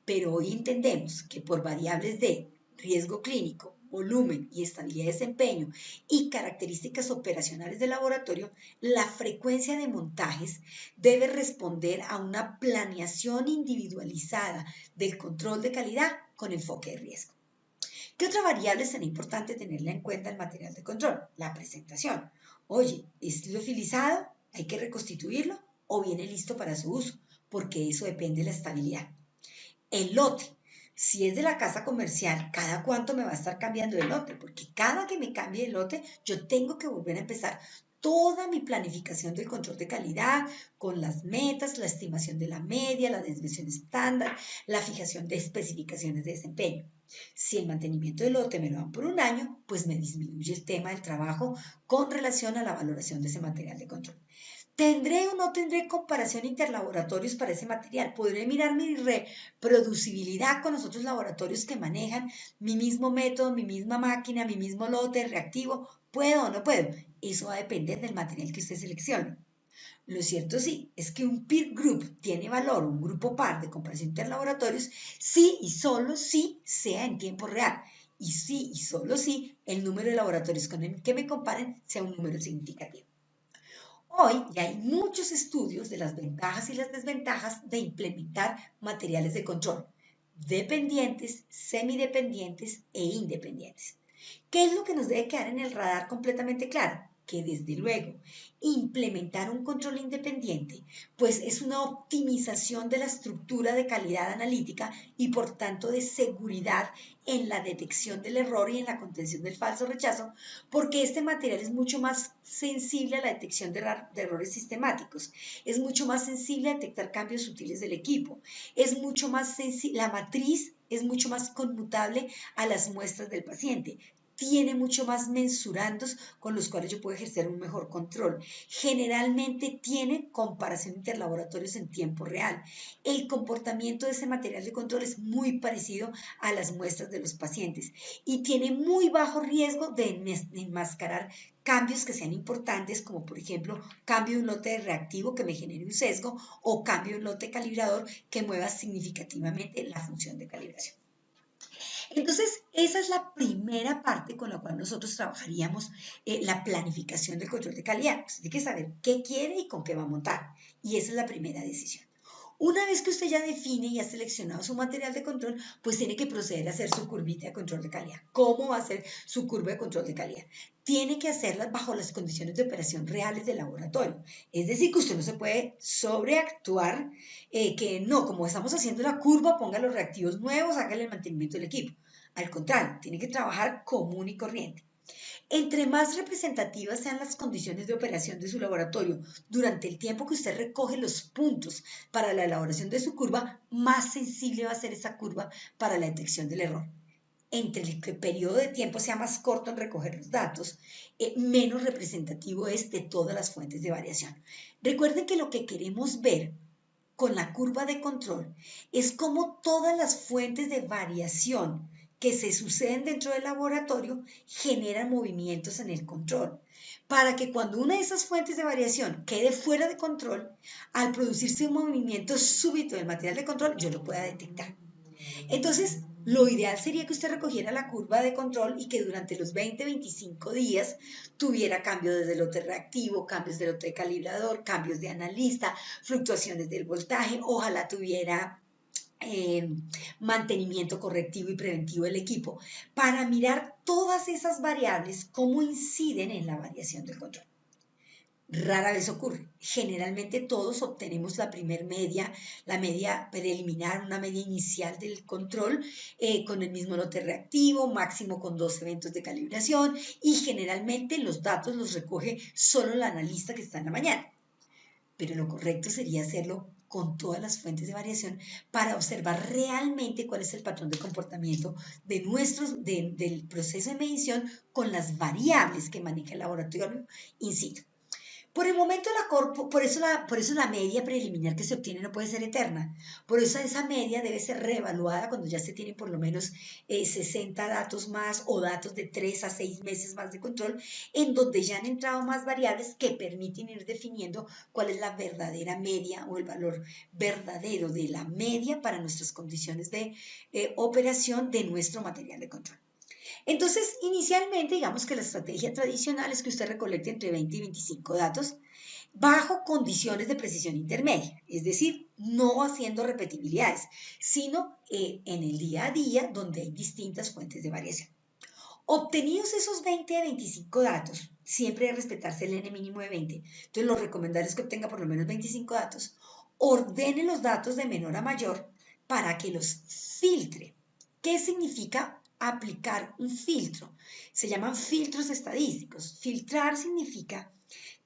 Pero hoy entendemos que por variables de riesgo clínico, volumen y estabilidad de desempeño y características operacionales del laboratorio, la frecuencia de montajes debe responder a una planeación individualizada del control de calidad con enfoque de riesgo. ¿Qué otra variable es tan importante tenerla en cuenta en material de control? La presentación. Oye, ¿es liofilizado? ¿Hay que reconstituirlo? ¿O viene listo para su uso? Porque eso depende de la estabilidad. El lote. Si es de la casa comercial, ¿cada cuánto me va a estar cambiando el lote? Porque cada que me cambie el lote, yo tengo que volver a empezar toda mi planificación del control de calidad con las metas, la estimación de la media, la desviación estándar, la fijación de especificaciones de desempeño. Si el mantenimiento del lote me lo dan por un año, pues me disminuye el tema del trabajo con relación a la valoración de ese material de control. ¿Tendré o no tendré comparación interlaboratorios para ese material? ¿Podré mirar mi reproducibilidad con los otros laboratorios que manejan mi mismo método, mi misma máquina, mi mismo lote reactivo? ¿Puedo o no puedo? Eso va a depender del material que usted seleccione. Lo cierto sí es que un peer group tiene valor, un grupo par de comparación interlaboratorios, sí y solo si sea en tiempo real. Y sí y solo si el número de laboratorios con el que me comparen sea un número significativo. Hoy ya hay muchos estudios de las ventajas y las desventajas de implementar materiales de control, dependientes, semidependientes e independientes. ¿Qué es lo que nos debe quedar en el radar completamente claro? Que desde luego implementar un control independiente pues es una optimización de la estructura de calidad analítica y por tanto de seguridad en la detección del error y en la contención del falso rechazo, porque este material es mucho más sensible a la detección de errores sistemáticos, es mucho más sensible a detectar cambios sutiles del equipo, es mucho más sensible, la matriz es mucho más conmutable a las muestras del paciente, tiene mucho más mensurandos con los cuales yo puedo ejercer un mejor control. Generalmente tiene comparación interlaboratorios en tiempo real. El comportamiento de ese material de control es muy parecido a las muestras de los pacientes y tiene muy bajo riesgo de enmascarar cambios que sean importantes, como por ejemplo cambio de un lote de reactivo que me genere un sesgo o cambio de un lote calibrador que mueva significativamente la función de calibración. Entonces, esa es la primera parte con la cual nosotros trabajaríamos la planificación del control de calidad. Usted tiene que saber qué quiere y con qué va a montar. Y esa es la primera decisión. Una vez que usted ya define y ha seleccionado su material de control, pues tiene que proceder a hacer su curvita de control de calidad. ¿Cómo va a ser su curva de control de calidad? Tiene que hacerla bajo las condiciones de operación reales del laboratorio. Es decir, que usted no se puede sobreactuar, que no, como estamos haciendo la curva, ponga los reactivos nuevos, hágale el mantenimiento del equipo. Al contrario, tiene que trabajar común y corriente. Entre más representativas sean las condiciones de operación de su laboratorio durante el tiempo que usted recoge los puntos para la elaboración de su curva, más sensible va a ser esa curva para la detección del error. Entre el que el periodo de tiempo sea más corto en recoger los datos, menos representativo es de todas las fuentes de variación. Recuerden que lo que queremos ver con la curva de control es cómo todas las fuentes de variación que se suceden dentro del laboratorio generan movimientos en el control, para que cuando una de esas fuentes de variación quede fuera de control, al producirse un movimiento súbito del material de control, yo lo pueda detectar. Entonces, lo ideal sería que usted recogiera la curva de control y que durante los 20-25 días tuviera cambios de lote reactivo, cambios de lote de calibrador, cambios de analista, fluctuaciones del voltaje, ojalá tuviera mantenimiento correctivo y preventivo del equipo, para mirar todas esas variables, cómo inciden en la variación del control. Rara vez ocurre. Generalmente todos obtenemos la primer media, la media preliminar, una media inicial del control con el mismo lote reactivo, máximo con 2 eventos de calibración y generalmente los datos los recoge solo el analista que está en la mañana. Pero lo correcto sería hacerlo con todas las fuentes de variación para observar realmente cuál es el patrón de comportamiento de del proceso de medición con las variables que maneja el laboratorio in situ. Por el momento, por eso la media preliminar que se obtiene no puede ser eterna. Por eso esa media debe ser reevaluada cuando ya se tienen por lo menos 60 datos más o datos de 3 a 6 meses más de control, en donde ya han entrado más variables que permiten ir definiendo cuál es la verdadera media o el valor verdadero de la media para nuestras condiciones de operación de nuestro material de control. Entonces, inicialmente, digamos que la estrategia tradicional es que usted recolecte entre 20 y 25 datos bajo condiciones de precisión intermedia, es decir, no haciendo repetibilidades, sino en el día a día donde hay distintas fuentes de variación. Obtenidos esos 20 a 25 datos, siempre debe respetarse el N mínimo de 20, entonces lo recomendable es que obtenga por lo menos 25 datos, ordene los datos de menor a mayor para que los filtre. ¿Qué significa aplicar un filtro? Se llaman filtros estadísticos. Filtrar significa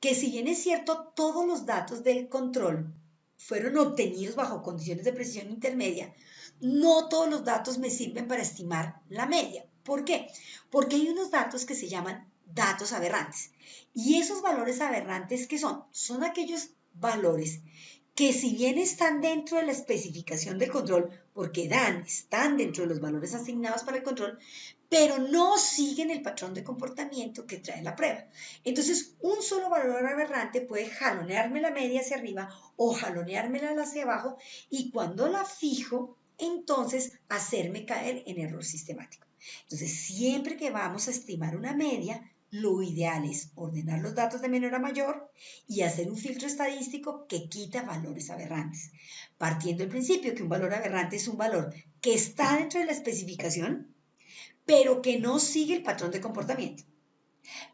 que si bien es cierto, todos los datos del control fueron obtenidos bajo condiciones de precisión intermedia, no todos los datos me sirven para estimar la media. ¿Por qué? Porque hay unos datos que se llaman datos aberrantes. Y esos valores aberrantes, ¿qué son? Son aquellos valores que si bien están dentro de la especificación del control, porque están dentro de los valores asignados para el control, pero no siguen el patrón de comportamiento que trae la prueba. Entonces, un solo valor aberrante puede jalonearme la media hacia arriba o jaloneármela hacia abajo, y cuando la fijo, entonces hacerme caer en error sistemático. Entonces, siempre que vamos a estimar una media, lo ideal es ordenar los datos de menor a mayor y hacer un filtro estadístico que quita valores aberrantes, partiendo del principio que un valor aberrante es un valor que está dentro de la especificación, pero que no sigue el patrón de comportamiento.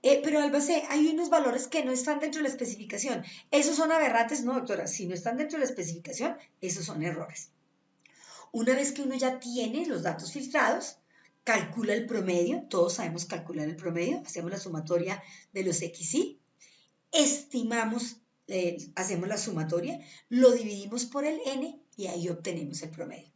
Pero Albacé, hay unos valores que no están dentro de la especificación. ¿Esos son aberrantes? No, doctora, si no están dentro de la especificación, esos son errores. Una vez que uno ya tiene los datos filtrados, calcula el promedio, todos sabemos calcular el promedio, hacemos la sumatoria de los XY, estimamos, hacemos la sumatoria, lo dividimos por el N y ahí obtenemos el promedio.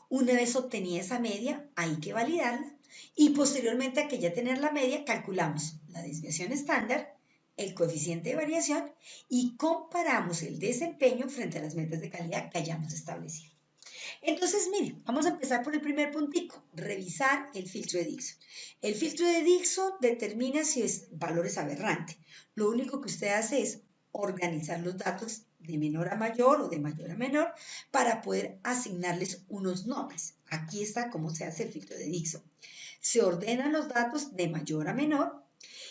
Una vez obtenida esa media, hay que validarla y posteriormente a que ya tener la media, calculamos la desviación estándar, el coeficiente de variación y comparamos el desempeño frente a las metas de calidad que hayamos establecido. Entonces, miren, vamos a empezar por el primer puntico, revisar el filtro de Dickson. El filtro de Dickson determina si es valores aberrante. Lo único que usted hace es organizar los datos de menor a mayor o de mayor a menor para poder asignarles unos nombres. Aquí está cómo se hace el filtro de Dickson. Se ordenan los datos de mayor a menor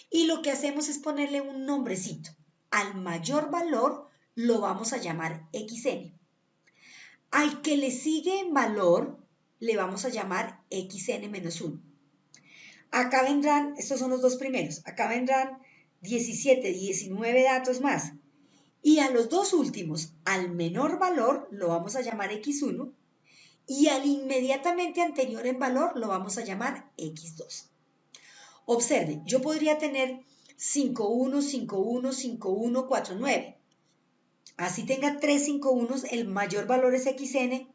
y lo que hacemos es ponerle un nombrecito. Al mayor valor lo vamos a llamar XN. Al que le sigue en valor, le vamos a llamar XN-1. Acá vendrán, estos son los dos primeros, acá vendrán 17, 19 datos más. Y a los dos últimos, al menor valor, lo vamos a llamar X1. Y al inmediatamente anterior en valor, lo vamos a llamar X2. Observe, yo podría tener 5.1, 5.1, 5.1, 4.9. Así tenga 3 5.1, el mayor valor es XN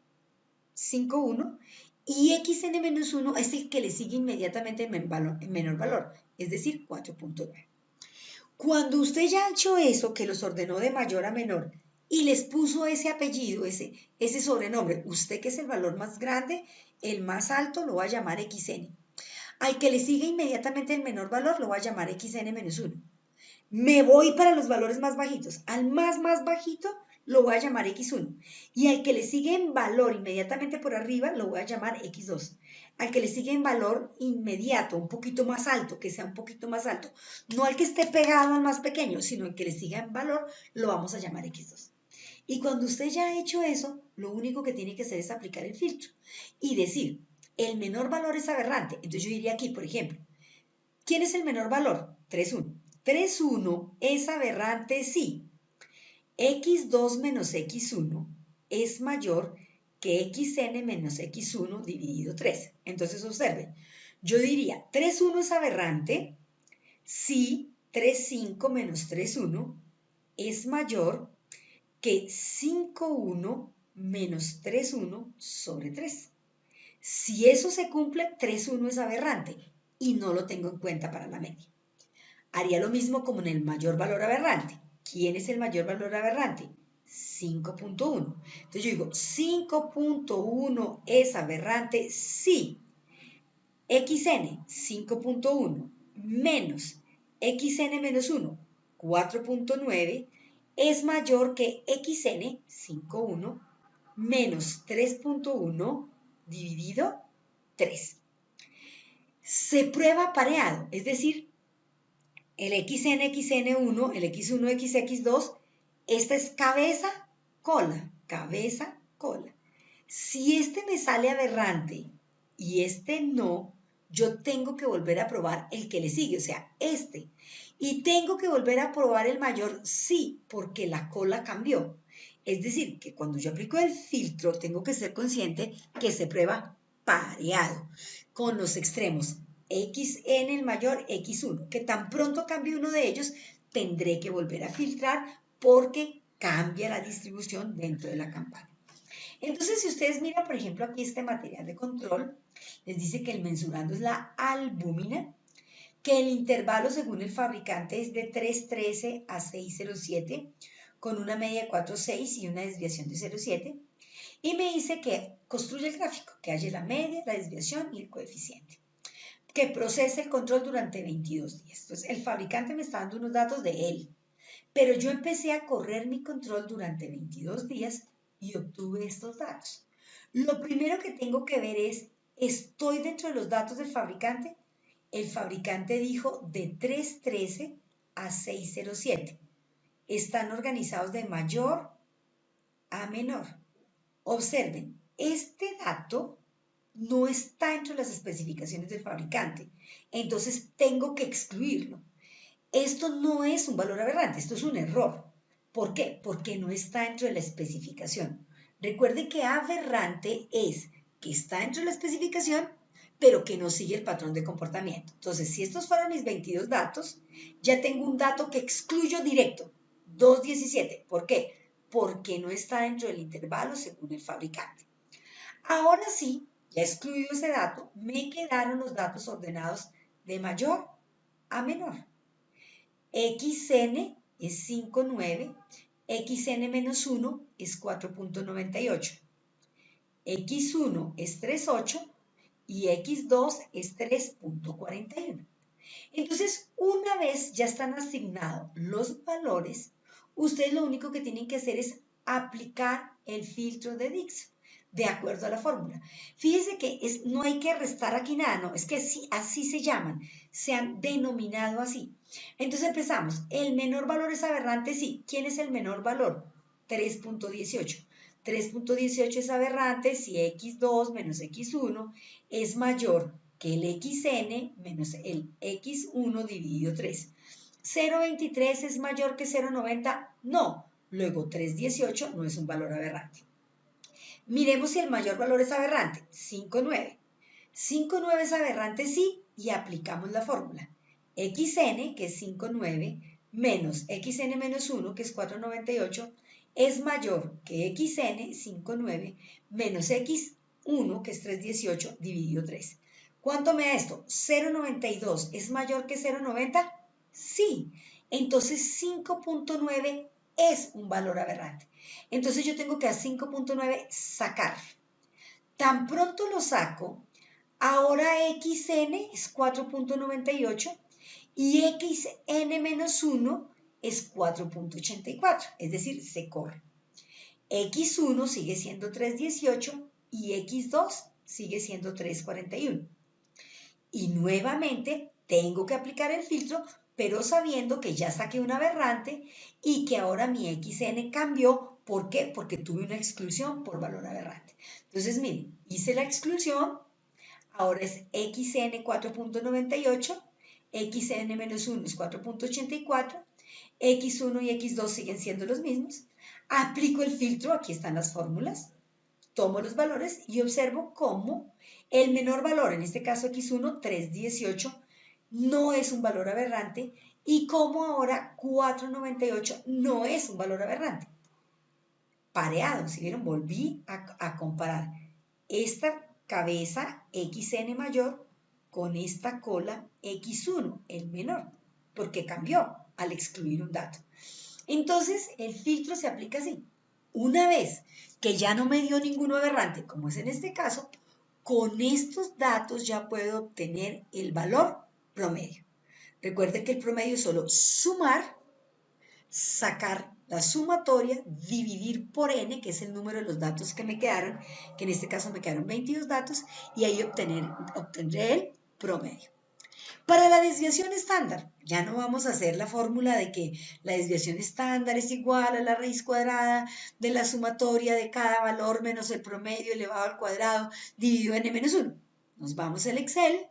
5.1 y XN-1 es el que le sigue inmediatamente en menor valor, es decir, 4.9. Cuando usted ya ha hecho eso, que los ordenó de mayor a menor y les puso ese apellido, ese sobrenombre, usted que es el valor más grande, el más alto, lo va a llamar XN. Al que le sigue inmediatamente el menor valor, lo va a llamar XN-1. Me voy para los valores más bajitos. Al más bajito lo voy a llamar X1. Y al que le sigue en valor inmediatamente por arriba lo voy a llamar X2. Al que le sigue en valor inmediato, un poquito más alto, que sea un poquito más alto. No al que esté pegado al más pequeño, sino al que le siga en valor, lo vamos a llamar X2. Y cuando usted ya ha hecho eso, lo único que tiene que hacer es aplicar el filtro. Y decir, el menor valor es aberrante. Entonces yo diría aquí, por ejemplo, ¿quién es el menor valor? 3.1. 3.1 es aberrante si X2 menos X1 es mayor que XN menos X1 dividido 3. Entonces observen, yo diría 3.1 es aberrante si 3.5 menos 3.1 es mayor que 5.1 menos 3.1 sobre 3. Si eso se cumple, 3.1 es aberrante y no lo tengo en cuenta para la media. Haría lo mismo como en el mayor valor aberrante. ¿Quién es el mayor valor aberrante? 5.1. Entonces yo digo, 5.1 es aberrante si XN 5.1 menos XN menos 1, 4.9, es mayor que XN 5.1 menos 3.1 dividido 3. Se prueba pareado, es decir, el XN, XN1, el X1, XX2, esta es cabeza, cola, cabeza, cola. Si este me sale aberrante y este no, yo tengo que volver a probar el que le sigue, o sea, este. Y tengo que volver a probar el mayor sí, porque la cola cambió. Es decir, que cuando yo aplico el filtro, tengo que ser consciente que se prueba pareado, con los extremos. XN el mayor, X1, que tan pronto cambie uno de ellos, tendré que volver a filtrar porque cambia la distribución dentro de la campana. Entonces, si ustedes miran, por ejemplo, aquí este material de control, les dice que el mensurando es la albúmina, que el intervalo según el fabricante es de 313 a 607, con una media de 4,6 y una desviación de 0,7. Y me dice que construye el gráfico, que haya la media, la desviación y el coeficiente, que procese el control durante 22 días. Entonces, el fabricante me está dando unos datos de él, pero yo empecé a correr mi control durante 22 días y obtuve estos datos. Lo primero que tengo que ver es, ¿estoy dentro de los datos del fabricante? El fabricante dijo de 313 a 607. Están organizados de mayor a menor. Observen, este dato no está entre las especificaciones del fabricante, entonces tengo que excluirlo. Esto no es un valor aberrante, esto es un error. ¿Por qué? Porque no está dentro de la especificación. Recuerden que aberrante es que está dentro de la especificación, pero que no sigue el patrón de comportamiento. Entonces, si estos fueron mis 22 datos, ya tengo un dato que excluyo directo, 2,17. ¿Por qué? Porque no está dentro del intervalo según el fabricante. Ahora sí, ya excluido ese dato, me quedaron los datos ordenados de mayor a menor. XN es 5,9, XN menos 1 es 4,98, X1 es 3,8 y X2 es 3,41. Entonces, una vez ya están asignados los valores, ustedes lo único que tienen que hacer es aplicar el filtro de Dixon de acuerdo a la fórmula. Fíjense que no hay que restar aquí nada, no, es que así se llaman, se han denominado así. Entonces empezamos, el menor valor es aberrante, sí. ¿Quién es el menor valor? 3,18. 3,18 es aberrante si X2 menos X1 es mayor que el XN menos el X1 dividido 3. 0,23 es mayor que 0,90, no. Luego 3,18 no es un valor aberrante. Miremos si el mayor valor es aberrante, 5,9. 5,9 es aberrante, sí, y aplicamos la fórmula. XN, que es 5,9, menos XN menos 1, que es 4,98, es mayor que XN, 5,9, menos X1, que es 3,18, dividido 3. ¿Cuánto me da esto? 0,92 es mayor que 0,90, sí. Entonces 5,9 es un valor aberrante. Entonces yo tengo que a 5,9 sacar. Tan pronto lo saco, ahora XN es 4,98 y XN menos 1 es 4,84, es decir, se corre. X1 sigue siendo 3,18 y X2 sigue siendo 3,41. Y nuevamente tengo que aplicar el filtro, pero sabiendo que ya saqué un aberrante y que ahora mi XN cambió. ¿Por qué? Porque tuve una exclusión por valor aberrante. Entonces, miren, hice la exclusión, ahora es XN 4,98, XN menos 1 es 4,84, X1 y X2 siguen siendo los mismos. Aplico el filtro, aquí están las fórmulas, tomo los valores y observo cómo el menor valor, en este caso X1, 3,18, no es un valor aberrante y cómo ahora 4,98 no es un valor aberrante. Pareado, si vieron, volví a comparar esta cabeza XN mayor con esta cola X1, el menor, porque cambió al excluir un dato. Entonces, el filtro se aplica así. Una vez que ya no me dio ninguno aberrante, como es en este caso, con estos datos ya puedo obtener el valor promedio. Recuerden que el promedio es solo sumar, sacar la sumatoria, dividir por n, que es el número de los datos que me quedaron, que en este caso me quedaron 22 datos, y ahí obtendré el promedio. Para la desviación estándar, ya no vamos a hacer la fórmula de que la desviación estándar es igual a la raíz cuadrada de la sumatoria de cada valor menos el promedio elevado al cuadrado dividido en n menos 1. Nos vamos al Excel,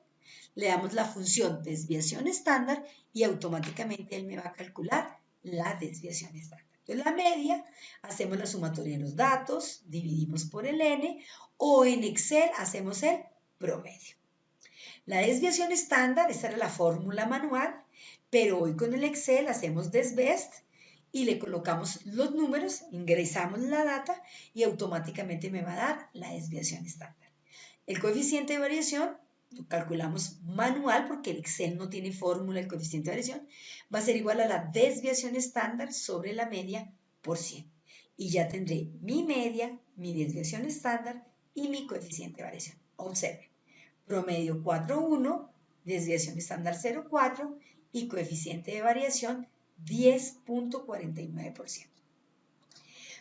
le damos la función desviación estándar y automáticamente él me va a calcular la desviación estándar. Entonces la media, hacemos la sumatoria de los datos, dividimos por el n, o en Excel hacemos el promedio. La desviación estándar, esa era la fórmula manual, pero hoy con el Excel hacemos desbest y le colocamos los números, ingresamos la data y automáticamente me va a dar la desviación estándar. El coeficiente de variación lo calculamos manual porque el Excel no tiene fórmula, el coeficiente de variación va a ser igual a la desviación estándar sobre la media por 100. Y ya tendré mi media, mi desviación estándar y mi coeficiente de variación. Observen, promedio 4,1, desviación estándar 0,4 y coeficiente de variación 10,49%.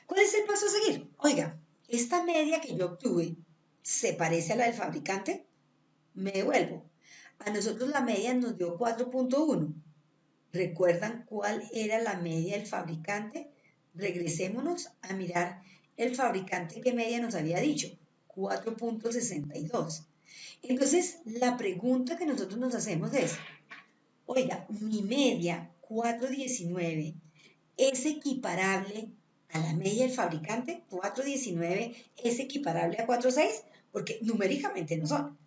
¿Cuál es el paso a seguir? Oiga, esta media que yo obtuve, ¿se parece a la del fabricante? Me devuelvo. A nosotros la media nos dio 4,1. ¿Recuerdan cuál era la media del fabricante? Regresémonos a mirar el fabricante qué media nos había dicho. 4,62. Entonces, la pregunta que nosotros nos hacemos es, oiga, mi media 4,19 es equiparable a la media del fabricante. 4,19 es equiparable a 4,6 porque numéricamente no son.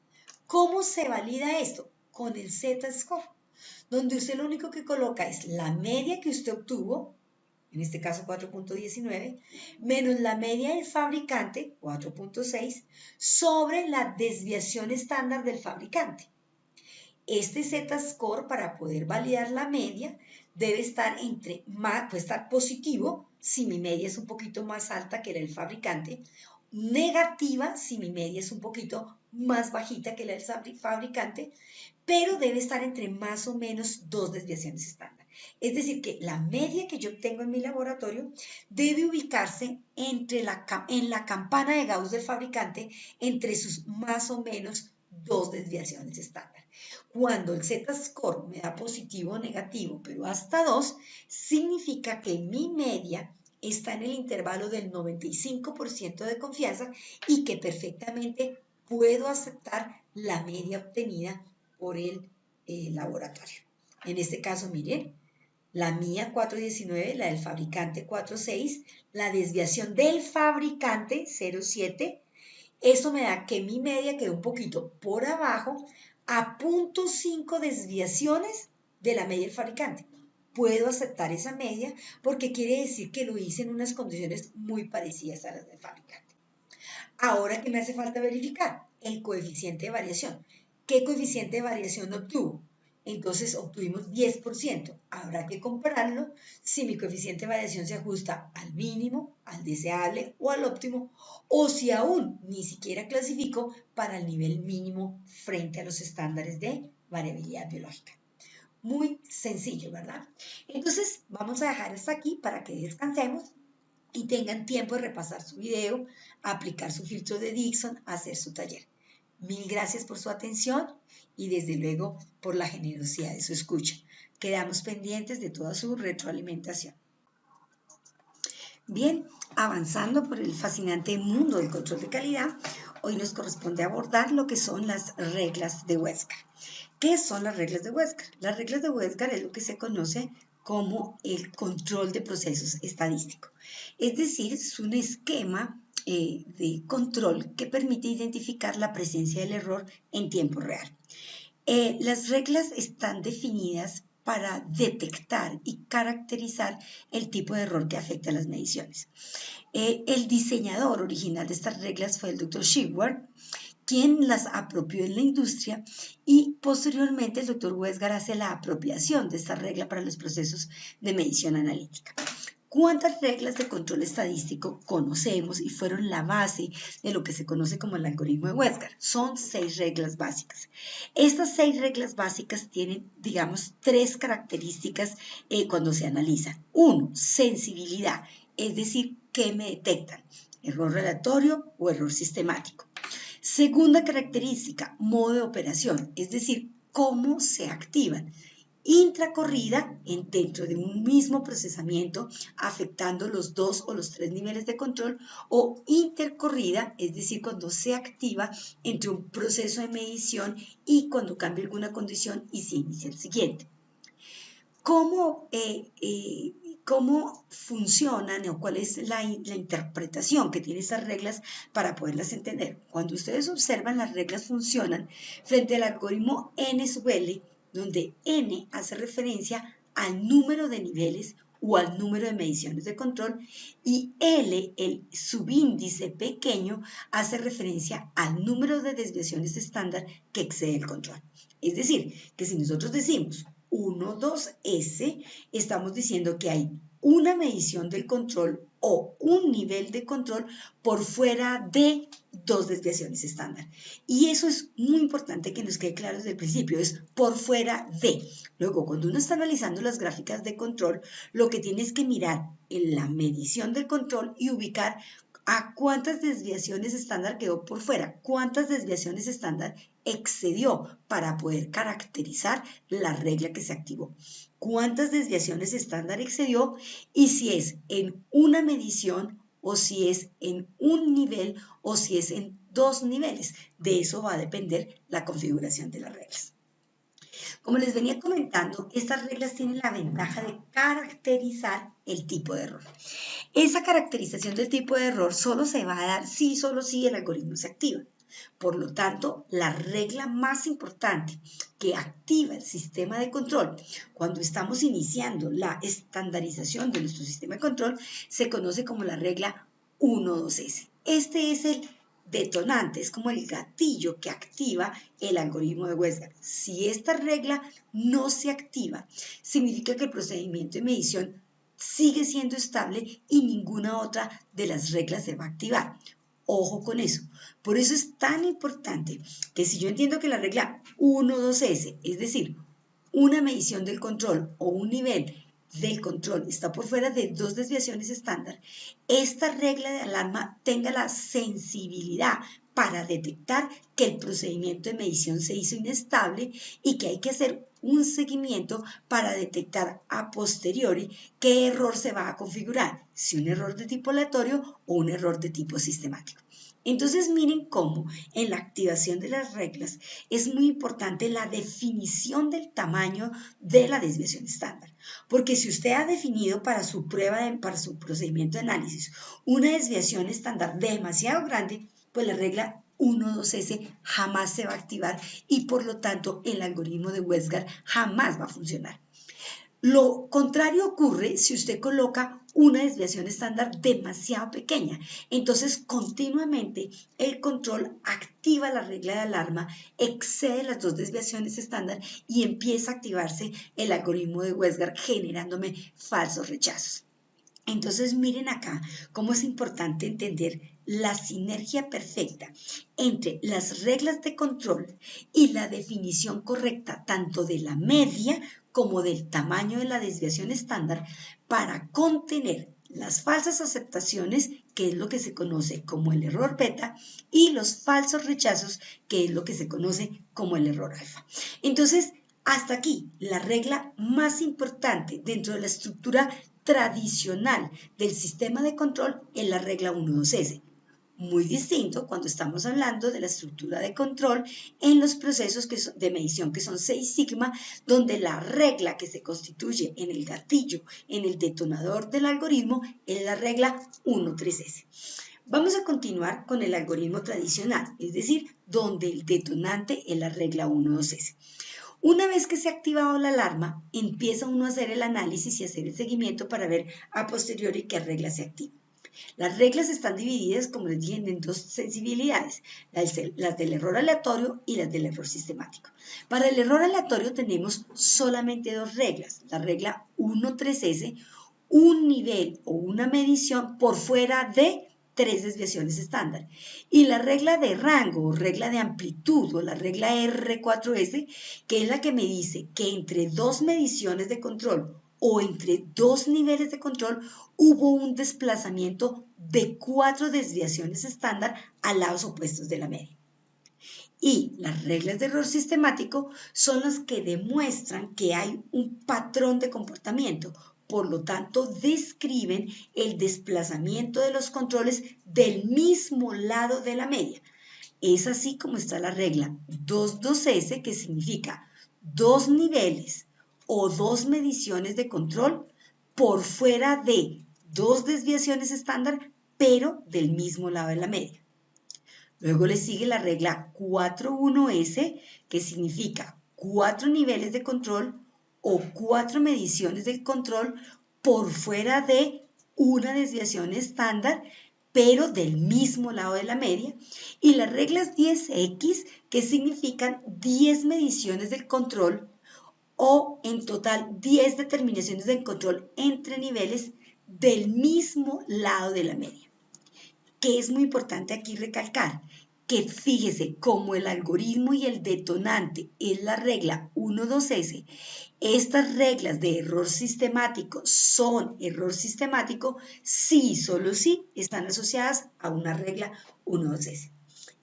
¿Cómo se valida esto? Con el Z-score, donde usted lo único que coloca es la media que usted obtuvo, en este caso 4,19, menos la media del fabricante, 4,6, sobre la desviación estándar del fabricante. Este Z-score, para poder validar la media, debe estar puede estar positivo si mi media es un poquito más alta que la del fabricante, negativa si mi media es un poquito más bajita que la del fabricante, pero debe estar entre más o menos dos desviaciones estándar. Es decir, que la media que yo obtengo en mi laboratorio debe ubicarse en la campana de Gauss del fabricante entre sus más o menos dos desviaciones estándar. Cuando el Z-score me da positivo o negativo, pero hasta 2, significa que mi media está en el intervalo del 95% de confianza y que perfectamente puedo aceptar la media obtenida por el laboratorio. En este caso, miren, la mía 4,19, la del fabricante 4,6, la desviación del fabricante 0,7. Eso me da que mi media quedó un poquito por abajo a 0,5 desviaciones de la media del fabricante. Puedo aceptar esa media porque quiere decir que lo hice en unas condiciones muy parecidas a las del fabricante. Ahora, ¿qué me hace falta verificar? El coeficiente de variación. ¿Qué coeficiente de variación obtuvo? Entonces obtuvimos 10%. Habrá que compararlo si mi coeficiente de variación se ajusta al mínimo, al deseable o al óptimo, o si aún ni siquiera clasifico para el nivel mínimo frente a los estándares de variabilidad biológica. Muy sencillo, ¿verdad? Entonces vamos a dejar hasta aquí para que descansemos y tengan tiempo de repasar su video, aplicar su filtro de Dixon, hacer su taller. Mil gracias por su atención y desde luego por la generosidad de su escucha. Quedamos pendientes de toda su retroalimentación. Bien, avanzando por el fascinante mundo del control de calidad, hoy nos corresponde abordar lo que son las reglas de Westgar. ¿Qué son las reglas de Westgar? Las reglas de Westgar es lo que se conoce como el control de procesos estadístico. Es decir, es un esquema de control que permite identificar la presencia del error en tiempo real. Las reglas están definidas para detectar y caracterizar el tipo de error que afecta a las mediciones. El diseñador original de estas reglas fue el Dr. Shewhart, quien las apropió en la industria y posteriormente el Dr. Westgar hace la apropiación de esta regla para los procesos de medición analítica. ¿Cuántas reglas de control estadístico conocemos y fueron la base de lo que se conoce como el algoritmo de Westgar? Son 6 reglas básicas. Estas 6 reglas básicas tienen, digamos, 3 características cuando se analizan. 1, sensibilidad, es decir, ¿qué me detectan? Error relatorio o error sistemático. Segunda característica, modo de operación, es decir, cómo se activan. Intracorrida, dentro de un mismo procesamiento, afectando los 2 o los 3 niveles de control, o intercorrida, es decir, cuando se activa entre un proceso de medición y cuando cambia alguna condición y se inicia el siguiente. cómo funcionan o cuál es la interpretación que tienen estas reglas para poderlas entender. Cuando ustedes observan, las reglas funcionan frente al algoritmo N sub L, donde N hace referencia al número de niveles o al número de mediciones de control, y L, el subíndice pequeño, hace referencia al número de desviaciones estándar que excede el control. Es decir, que si nosotros decimos 1, 2S, estamos diciendo que hay una medición del control o un nivel de control por fuera de 2 desviaciones estándar. Y eso es muy importante que nos quede claro desde el principio, es por fuera de. Luego, cuando uno está analizando las gráficas de control, lo que tiene es que mirar en la medición del control y ubicar a cuántas desviaciones estándar quedó por fuera, cuántas desviaciones estándar excedió para poder caracterizar la regla que se activó. Cuántas desviaciones estándar excedió y si es en una medición o si es en un nivel o si es en 2 niveles. De eso va a depender la configuración de las reglas. Como les venía comentando, estas reglas tienen la ventaja de caracterizar el tipo de error. Esa caracterización del tipo de error solo se va a dar si, solo si el algoritmo se activa. Por lo tanto, la regla más importante que activa el sistema de control cuando estamos iniciando la estandarización de nuestro sistema de control se conoce como la regla 1-2S. Este es el detonante, es como el gatillo que activa el algoritmo de Westgard. Si esta regla no se activa, significa que el procedimiento de medición sigue siendo estable y ninguna otra de las reglas se va a activar. Ojo con eso. Por eso es tan importante que si yo entiendo que la regla 1-2S, es decir, una medición del control o un nivel del control está por fuera de 2 desviaciones estándar, esta regla de alarma tenga la sensibilidad para detectar que el procedimiento de medición se hizo inestable y que hay que hacer un seguimiento para detectar a posteriori qué error se va a configurar, si un error de tipo aleatorio o un error de tipo sistemático. Entonces miren cómo en la activación de las reglas es muy importante la definición del tamaño de la desviación estándar. Porque si usted ha definido para su prueba, para su procedimiento de análisis, una desviación estándar demasiado grande, pues la regla 1-2S jamás se va a activar y por lo tanto el algoritmo de Westgard jamás va a funcionar. Lo contrario ocurre si usted coloca una desviación estándar demasiado pequeña. Entonces, continuamente el control activa la regla de alarma, excede las 2 desviaciones estándar y empieza a activarse el algoritmo de Westgard generándome falsos rechazos. Entonces, miren acá cómo es importante entender la sinergia perfecta entre las reglas de control y la definición correcta tanto de la media como del tamaño de la desviación estándar para contener las falsas aceptaciones, que es lo que se conoce como el error beta, y los falsos rechazos, que es lo que se conoce como el error alfa. Entonces, hasta aquí la regla más importante dentro de la estructura tradicional del sistema de control es la regla 1-2S. Muy distinto cuando estamos hablando de la estructura de control en los procesos de medición que son 6 sigma, donde la regla que se constituye en el gatillo, en el detonador del algoritmo, es la regla 1-3S. Vamos a continuar con el algoritmo tradicional, es decir, donde el detonante es la regla 1-2S. Una vez que se ha activado la alarma, empieza uno a hacer el análisis y hacer el seguimiento para ver a posteriori qué regla se activa. Las reglas están divididas, como les dije, en 2 sensibilidades, las del error aleatorio y las del error sistemático. Para el error aleatorio tenemos solamente 2 reglas, la regla 1-3S, un nivel o una medición por fuera de 3 desviaciones estándar. Y la regla de rango o regla de amplitud o la regla R4S, que es la que me dice que entre 2 mediciones de control o entre 2 niveles de control hubo un desplazamiento de 4 desviaciones estándar a lados opuestos de la media. Y las reglas de error sistemático son las que demuestran que hay un patrón de comportamiento. Por lo tanto, describen el desplazamiento de los controles del mismo lado de la media. Es así como está la regla 2-2S, que significa 2 niveles o 2 mediciones de control por fuera de dos desviaciones estándar, pero del mismo lado de la media. Luego le sigue la regla 4.1S, que significa 4 niveles de control o 4 mediciones del control por fuera de una desviación estándar, pero del mismo lado de la media. Y las reglas 10X, que significan 10 mediciones del control o en total 10 determinaciones del control entre niveles del mismo lado de la media. Que es muy importante aquí recalcar que fíjese, como el algoritmo y el detonante es la regla 1.2S, estas reglas de error sistemático son error sistemático si, solo si, están asociadas a una regla 1.2S.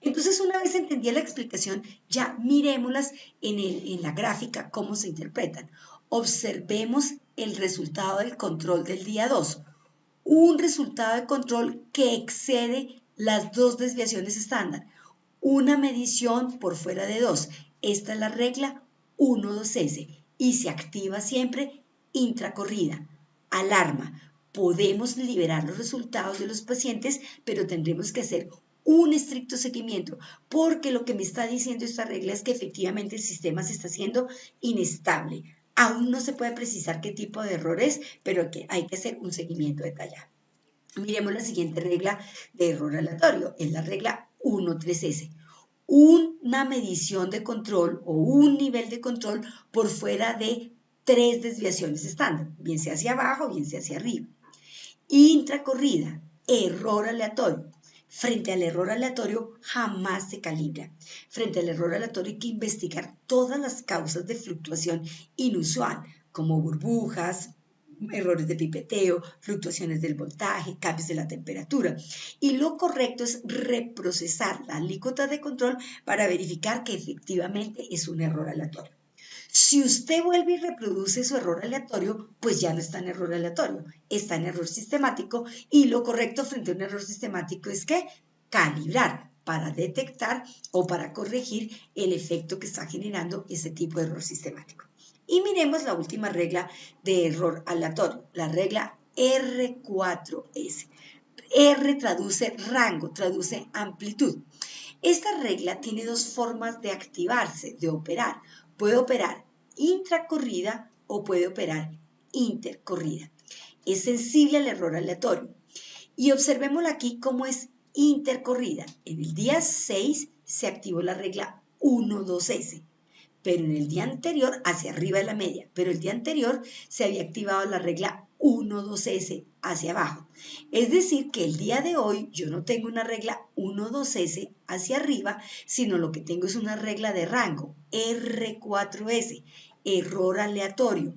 Entonces, una vez entendida la explicación, ya miremoslas en la gráfica cómo se interpretan. Observemos el resultado del control del día 2. Un resultado de control que excede las dos desviaciones estándar. Una medición por fuera de 2. Esta es la regla 1.2S y se activa siempre intracorrida. Alarma. Podemos liberar los resultados de los pacientes, pero tendremos que hacer un estricto seguimiento, porque lo que me está diciendo esta regla es que efectivamente el sistema se está haciendo inestable. Aún no se puede precisar qué tipo de error es, pero que hay que hacer un seguimiento detallado. Miremos la siguiente regla de error aleatorio, es la regla 1.3S. Una medición de control o un nivel de control por fuera de 3 desviaciones estándar, bien sea hacia abajo, bien sea hacia arriba. Intracorrida, error aleatorio. Frente al error aleatorio jamás se calibra. Frente al error aleatorio hay que investigar todas las causas de fluctuación inusual, como burbujas, errores de pipeteo, fluctuaciones del voltaje, cambios de la temperatura. Y lo correcto es reprocesar la alícuota de control para verificar que efectivamente es un error aleatorio. Si usted vuelve y reproduce su error aleatorio, pues ya no está en error aleatorio, está en error sistemático, y lo correcto frente a un error sistemático es que calibrar para detectar o para corregir el efecto que está generando ese tipo de error sistemático. Y miremos la última regla de error aleatorio, la regla R4S. R traduce rango, traduce amplitud. Esta regla tiene dos formas de activarse, de operar. Puede operar intracorrida o puede operar intercorrida. Es sensible al error aleatorio. Y observémoslo aquí cómo es intercorrida. En el día 6 se activó la regla 1.2S, pero en el día anterior, hacia arriba de la media, pero el día anterior se había activado la regla 1.2S hacia abajo. Es decir, que el día de hoy yo no tengo una regla 1.2S hacia arriba, sino lo que tengo es una regla de rango, R4S, error aleatorio,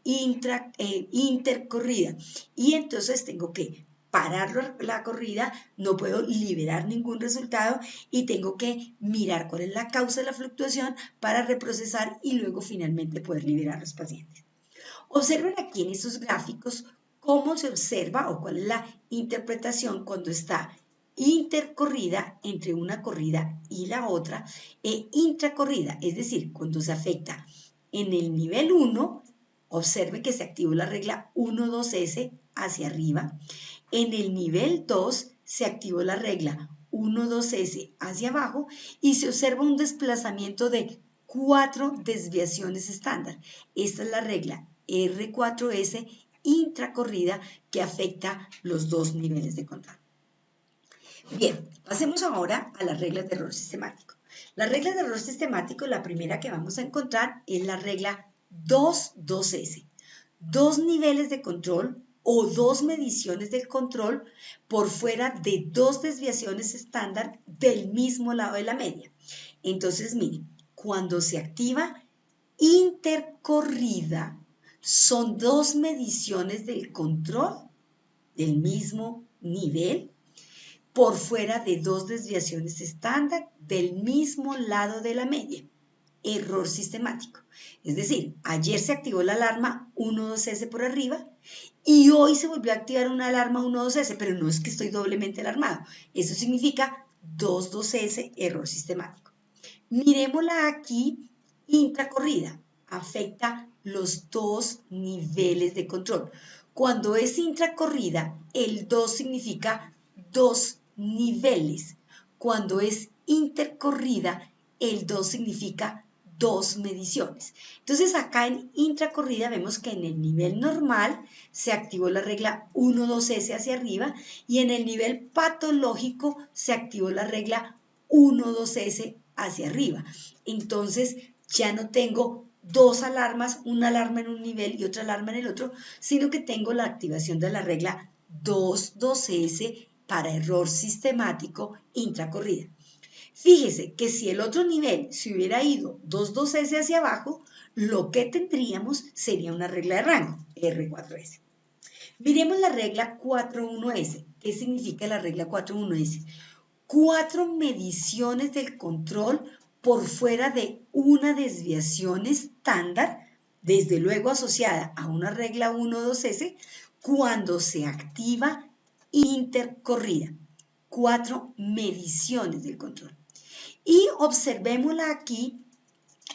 intercorrida. Y entonces tengo que parar la corrida, no puedo liberar ningún resultado y tengo que mirar cuál es la causa de la fluctuación para reprocesar y luego finalmente poder liberar a los pacientes. Observen aquí en estos gráficos cómo se observa o cuál es la interpretación cuando está intercorrida entre una corrida y la otra e intracorrida, es decir, cuando se afecta en el nivel 1, observe que se activó la regla 1.2S hacia arriba. En el nivel 2 se activó la regla 1.2S hacia abajo y se observa un desplazamiento de 4 desviaciones estándar. Esta es la regla R4S intracorrida que afecta los dos niveles de control. Bien, pasemos ahora a las reglas de error sistemático. Las reglas de error sistemático, la primera que vamos a encontrar es la regla 2.2S. Dos niveles de control o dos mediciones del control por fuera de dos desviaciones estándar del mismo lado de la media. Entonces, miren, cuando se activa intercorrida, son dos mediciones del control del mismo nivel por fuera de dos desviaciones estándar del mismo lado de la media. Error sistemático. Es decir, ayer se activó la alarma 1.2S por arriba y hoy se volvió a activar una alarma 1.2S, pero no es que estoy doblemente alarmado. Eso significa 2.2S, error sistemático. Miremosla aquí, intracorrida. Afecta los dos niveles de control. Cuando es intracorrida, el 2 significa 2 niveles. Cuando es intercorrida, el 2 significa 2 mediciones. Entonces acá en intracorrida vemos que en el nivel normal se activó la regla 1,2S hacia arriba y en el nivel patológico se activó la regla 1,2S hacia arriba. Entonces ya no tengo dos alarmas, una alarma en un nivel y otra alarma en el otro, sino que tengo la activación de la regla 2,2S para error sistemático intracorrida. Fíjese que si el otro nivel se hubiera ido 2,2S hacia abajo, lo que tendríamos sería una regla de rango, R4S. Miremos la regla 4,1S. ¿Qué significa la regla 4,1S? 4 mediciones del control por fuera de una desviación estándar, desde luego asociada a una regla 1,2S, cuando se activa intercorrida. 4 mediciones del control. Y observémosla aquí,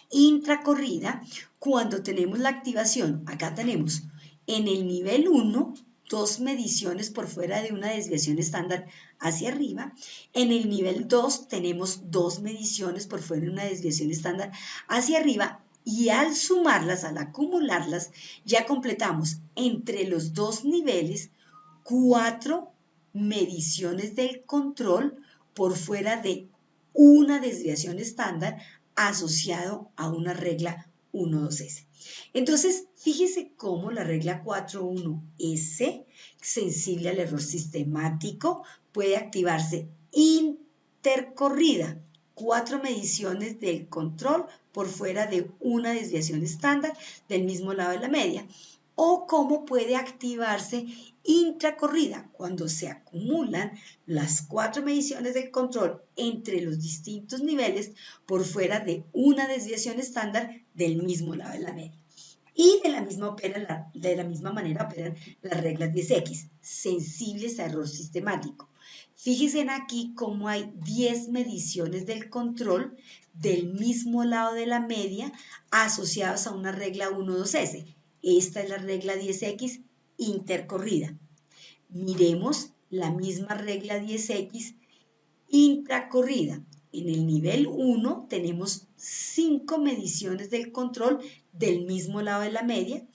intracorrida, cuando tenemos la activación. Acá tenemos en el nivel 1, 2 mediciones por fuera de una desviación estándar hacia arriba. En el nivel 2 tenemos 2 mediciones por fuera de una desviación estándar hacia arriba. Y al sumarlas, al acumularlas, ya completamos entre los dos niveles 4 mediciones del control por fuera de una desviación estándar asociado a una regla 1,2S. Entonces, fíjese cómo la regla 4,1S, sensible al error sistemático, puede activarse intercorrida, 4 mediciones del control por fuera de una desviación estándar del mismo lado de la media. O cómo puede activarse intracorrida, cuando se acumulan las 4 mediciones del control entre los distintos niveles por fuera de una desviación estándar del mismo lado de la media. Y de la misma manera operan las reglas 10X, sensibles a error sistemático. Fíjense aquí cómo hay 10 mediciones del control del mismo lado de la media asociadas a una regla 1,2S. Esta es la regla 10X intercorrida. Miremos la misma regla 10X intracorrida. En el nivel 1 tenemos 5 mediciones del control del mismo lado de la media.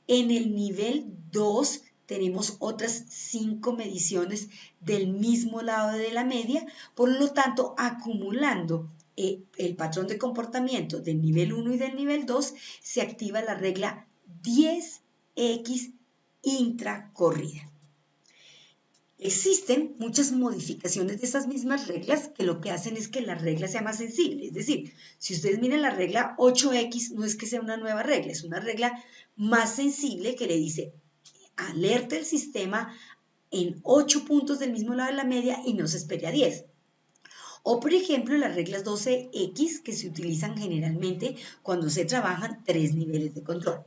En el nivel 2 tenemos otras 5 mediciones del mismo lado de la media. Por lo tanto, acumulando el patrón de comportamiento del nivel 1 y del nivel 2, se activa la regla 10X intracorrida. Existen muchas modificaciones de esas mismas reglas que lo que hacen es que la regla sea más sensible. Es decir, si ustedes miran la regla 8X, no es que sea una nueva regla, es una regla más sensible que le dice alerta el sistema en 8 puntos del mismo lado de la media y no se espere a 10. O por ejemplo las reglas 12X que se utilizan generalmente cuando se trabajan 3 niveles de control.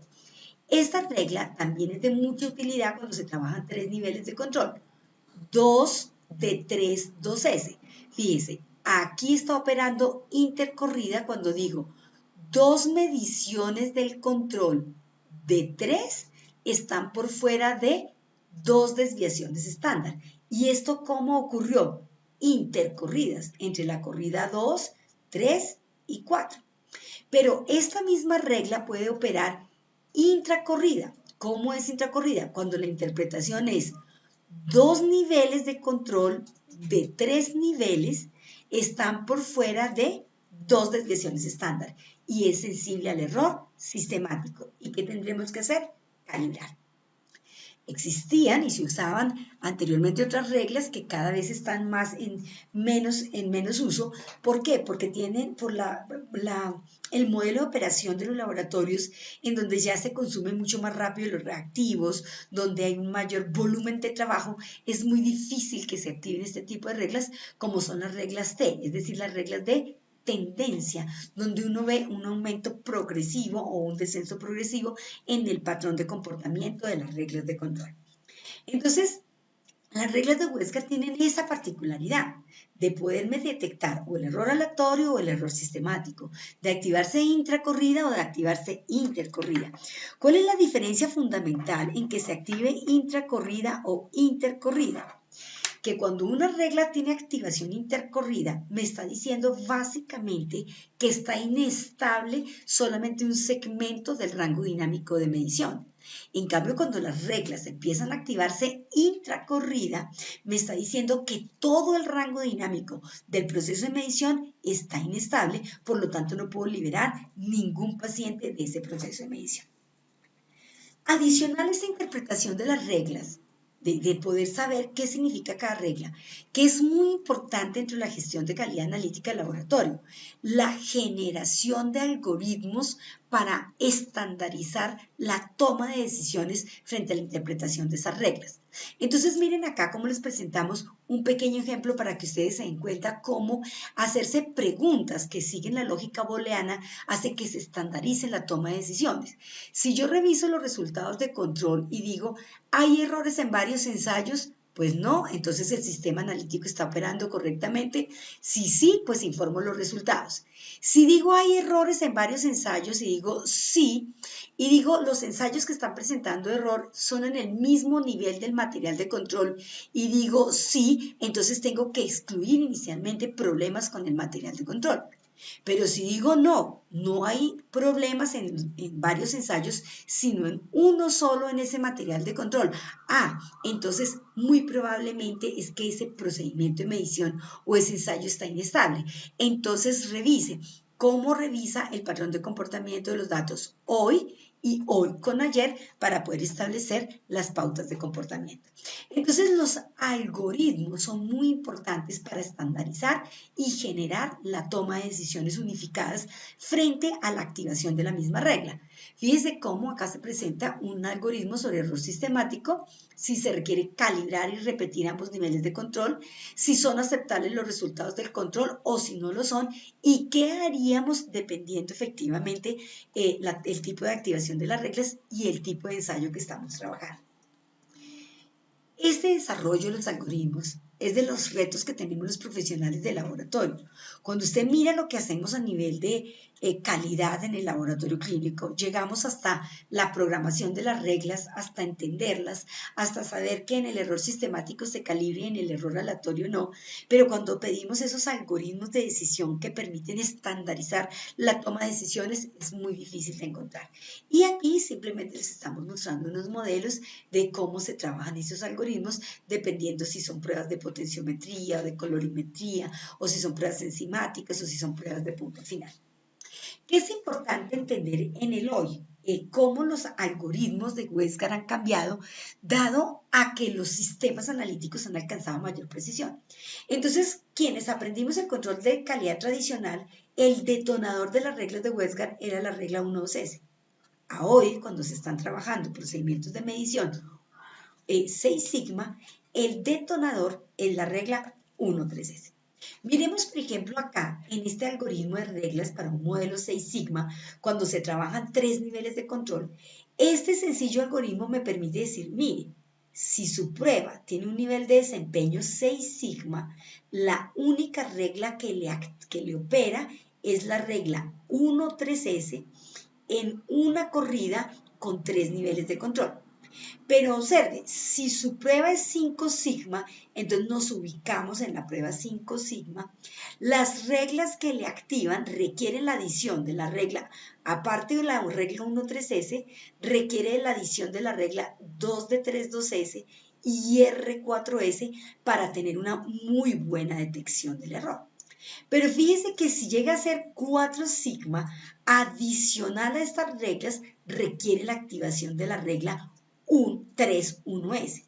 Esta regla también es de mucha utilidad cuando se trabajan 3 niveles de control. 2 de 3, 2S. Fíjense, aquí está operando intercorrida cuando digo 2 mediciones del control de 3 están por fuera de 2 desviaciones estándar. ¿Y esto cómo ocurrió? Intercorridas entre la corrida 2, 3 y 4. Pero esta misma regla puede operar intracorrida. ¿Cómo es intracorrida? Cuando la interpretación es 2 niveles de control de 3 niveles están por fuera de 2 desviaciones estándar y es sensible al error sistemático. ¿Y qué tendremos que hacer? Calibrar. Existían y se usaban anteriormente otras reglas que cada vez están más en menos uso. ¿Por qué? Porque tienen el modelo de operación de los laboratorios en donde ya se consumen mucho más rápido los reactivos, donde hay un mayor volumen de trabajo, es muy difícil que se activen este tipo de reglas como son las reglas T, es decir, las reglas de tendencia, donde uno ve un aumento progresivo o un descenso progresivo en el patrón de comportamiento de las reglas de control. Entonces, Las reglas de Westgard tienen esa particularidad de poderme detectar o el error aleatorio o el error sistemático, de activarse intracorrida o de activarse intercorrida. ¿Cuál es la diferencia fundamental en que se active intracorrida o intercorrida? Que cuando una regla tiene activación intercorrida, me está diciendo básicamente que está inestable solamente un segmento del rango dinámico de medición. En cambio, cuando las reglas empiezan a activarse intracorrida, me está diciendo que todo el rango dinámico del proceso de medición está inestable, por lo tanto no puedo liberar ningún paciente de ese proceso de medición. Adicional a esta interpretación de las reglas, de poder saber qué significa cada regla, que es muy importante dentro de la gestión de calidad analítica del laboratorio, la generación de algoritmos para estandarizar la toma de decisiones frente a la interpretación de esas reglas. Entonces miren acá cómo les presentamos un pequeño ejemplo para que ustedes se den cuenta cómo hacerse preguntas que siguen la lógica booleana hace que se estandarice la toma de decisiones. Si yo reviso los resultados de control y digo, ¿hay errores en varios ensayos? Pues no, entonces el sistema analítico está operando correctamente. Si sí, pues informo los resultados. Si digo hay errores en varios ensayos y digo sí, y digo los ensayos que están presentando error son en el mismo nivel del material de control y digo sí, entonces tengo que excluir inicialmente problemas con el material de control. Pero si digo no, no hay problemas en varios ensayos, sino en uno solo en ese material de control. Entonces muy probablemente es que ese procedimiento de medición o ese ensayo está inestable. Entonces revise. ¿Cómo revisa el patrón de comportamiento de los datos hoy y hoy con ayer para poder establecer las pautas de comportamiento? Entonces los algoritmos son muy importantes para estandarizar y generar la toma de decisiones unificadas frente a la activación de la misma regla. Fíjense cómo acá se presenta un algoritmo sobre error sistemático, si se requiere calibrar y repetir ambos niveles de control, si son aceptables los resultados del control o si no lo son, y qué haríamos dependiendo efectivamente el tipo de activación de las reglas y el tipo de ensayo que estamos trabajando. Este desarrollo de los algoritmos es de los retos que tenemos los profesionales de laboratorio. Cuando usted mira lo que hacemos a nivel de calidad en el laboratorio clínico, llegamos hasta la programación de las reglas, hasta entenderlas, hasta saber que en el error sistemático se calibre y en el error aleatorio no. Pero cuando pedimos esos algoritmos de decisión que permiten estandarizar la toma de decisiones, es muy difícil de encontrar. Y aquí simplemente les estamos mostrando unos modelos de cómo se trabajan esos algoritmos, dependiendo si son pruebas de potenciometría o de colorimetría, o si son pruebas enzimáticas, o si son pruebas de punto final. ¿Qué es importante entender en el hoy? Cómo los algoritmos de Westgard han cambiado, dado a que los sistemas analíticos han alcanzado mayor precisión. Entonces, quienes aprendimos el control de calidad tradicional, el detonador de las reglas de Westgard era la regla 1.2S. A hoy, cuando se están trabajando procedimientos de medición 6 sigma, el detonador es la regla 1.3S. Miremos, por ejemplo, acá, en este algoritmo de reglas para un modelo 6 sigma, cuando se trabajan 3 niveles de control, este sencillo algoritmo me permite decir, mire, si su prueba tiene un nivel de desempeño 6 sigma, la única regla que le opera es la regla 1.3S en una corrida con 3 niveles de control. Pero observe, si su prueba es 5 sigma, entonces nos ubicamos en la prueba 5 sigma. Las reglas que le activan requieren la adición de la regla, aparte de la regla 1.3S, requiere la adición de la regla 2D32S y R4S para tener una muy buena detección del error. Pero fíjese que si llega a ser 4 sigma, adicional a estas reglas, requiere la activación de la regla 3.1S.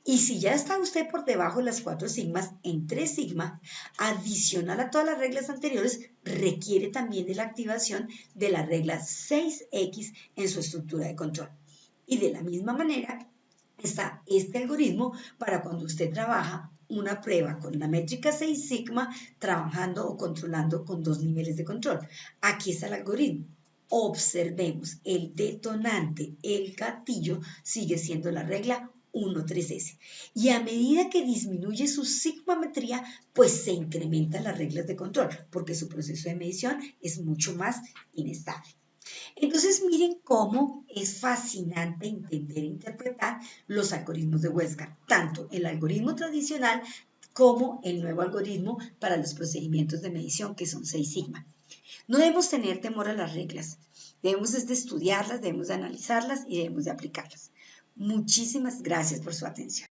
Y si ya está usted por debajo de las 4 sigmas, en 3 sigma, adicional a todas las reglas anteriores, requiere también de la activación de la regla 6X en su estructura de control. Y de la misma manera está este algoritmo para cuando usted trabaja una prueba con la métrica 6 sigma, trabajando o controlando con 2 niveles de control. Aquí está el algoritmo. Observemos, el detonante, el gatillo, sigue siendo la regla 1,3S. Y a medida que disminuye su sigmametría, pues se incrementan las reglas de control, porque su proceso de medición es mucho más inestable. Entonces miren cómo es fascinante entender e interpretar los algoritmos de Westgard, tanto el algoritmo tradicional como el nuevo algoritmo para los procedimientos de medición que son 6 sigma. No debemos tener temor a las reglas, debemos de estudiarlas, debemos de analizarlas y debemos de aplicarlas. Muchísimas gracias por su atención.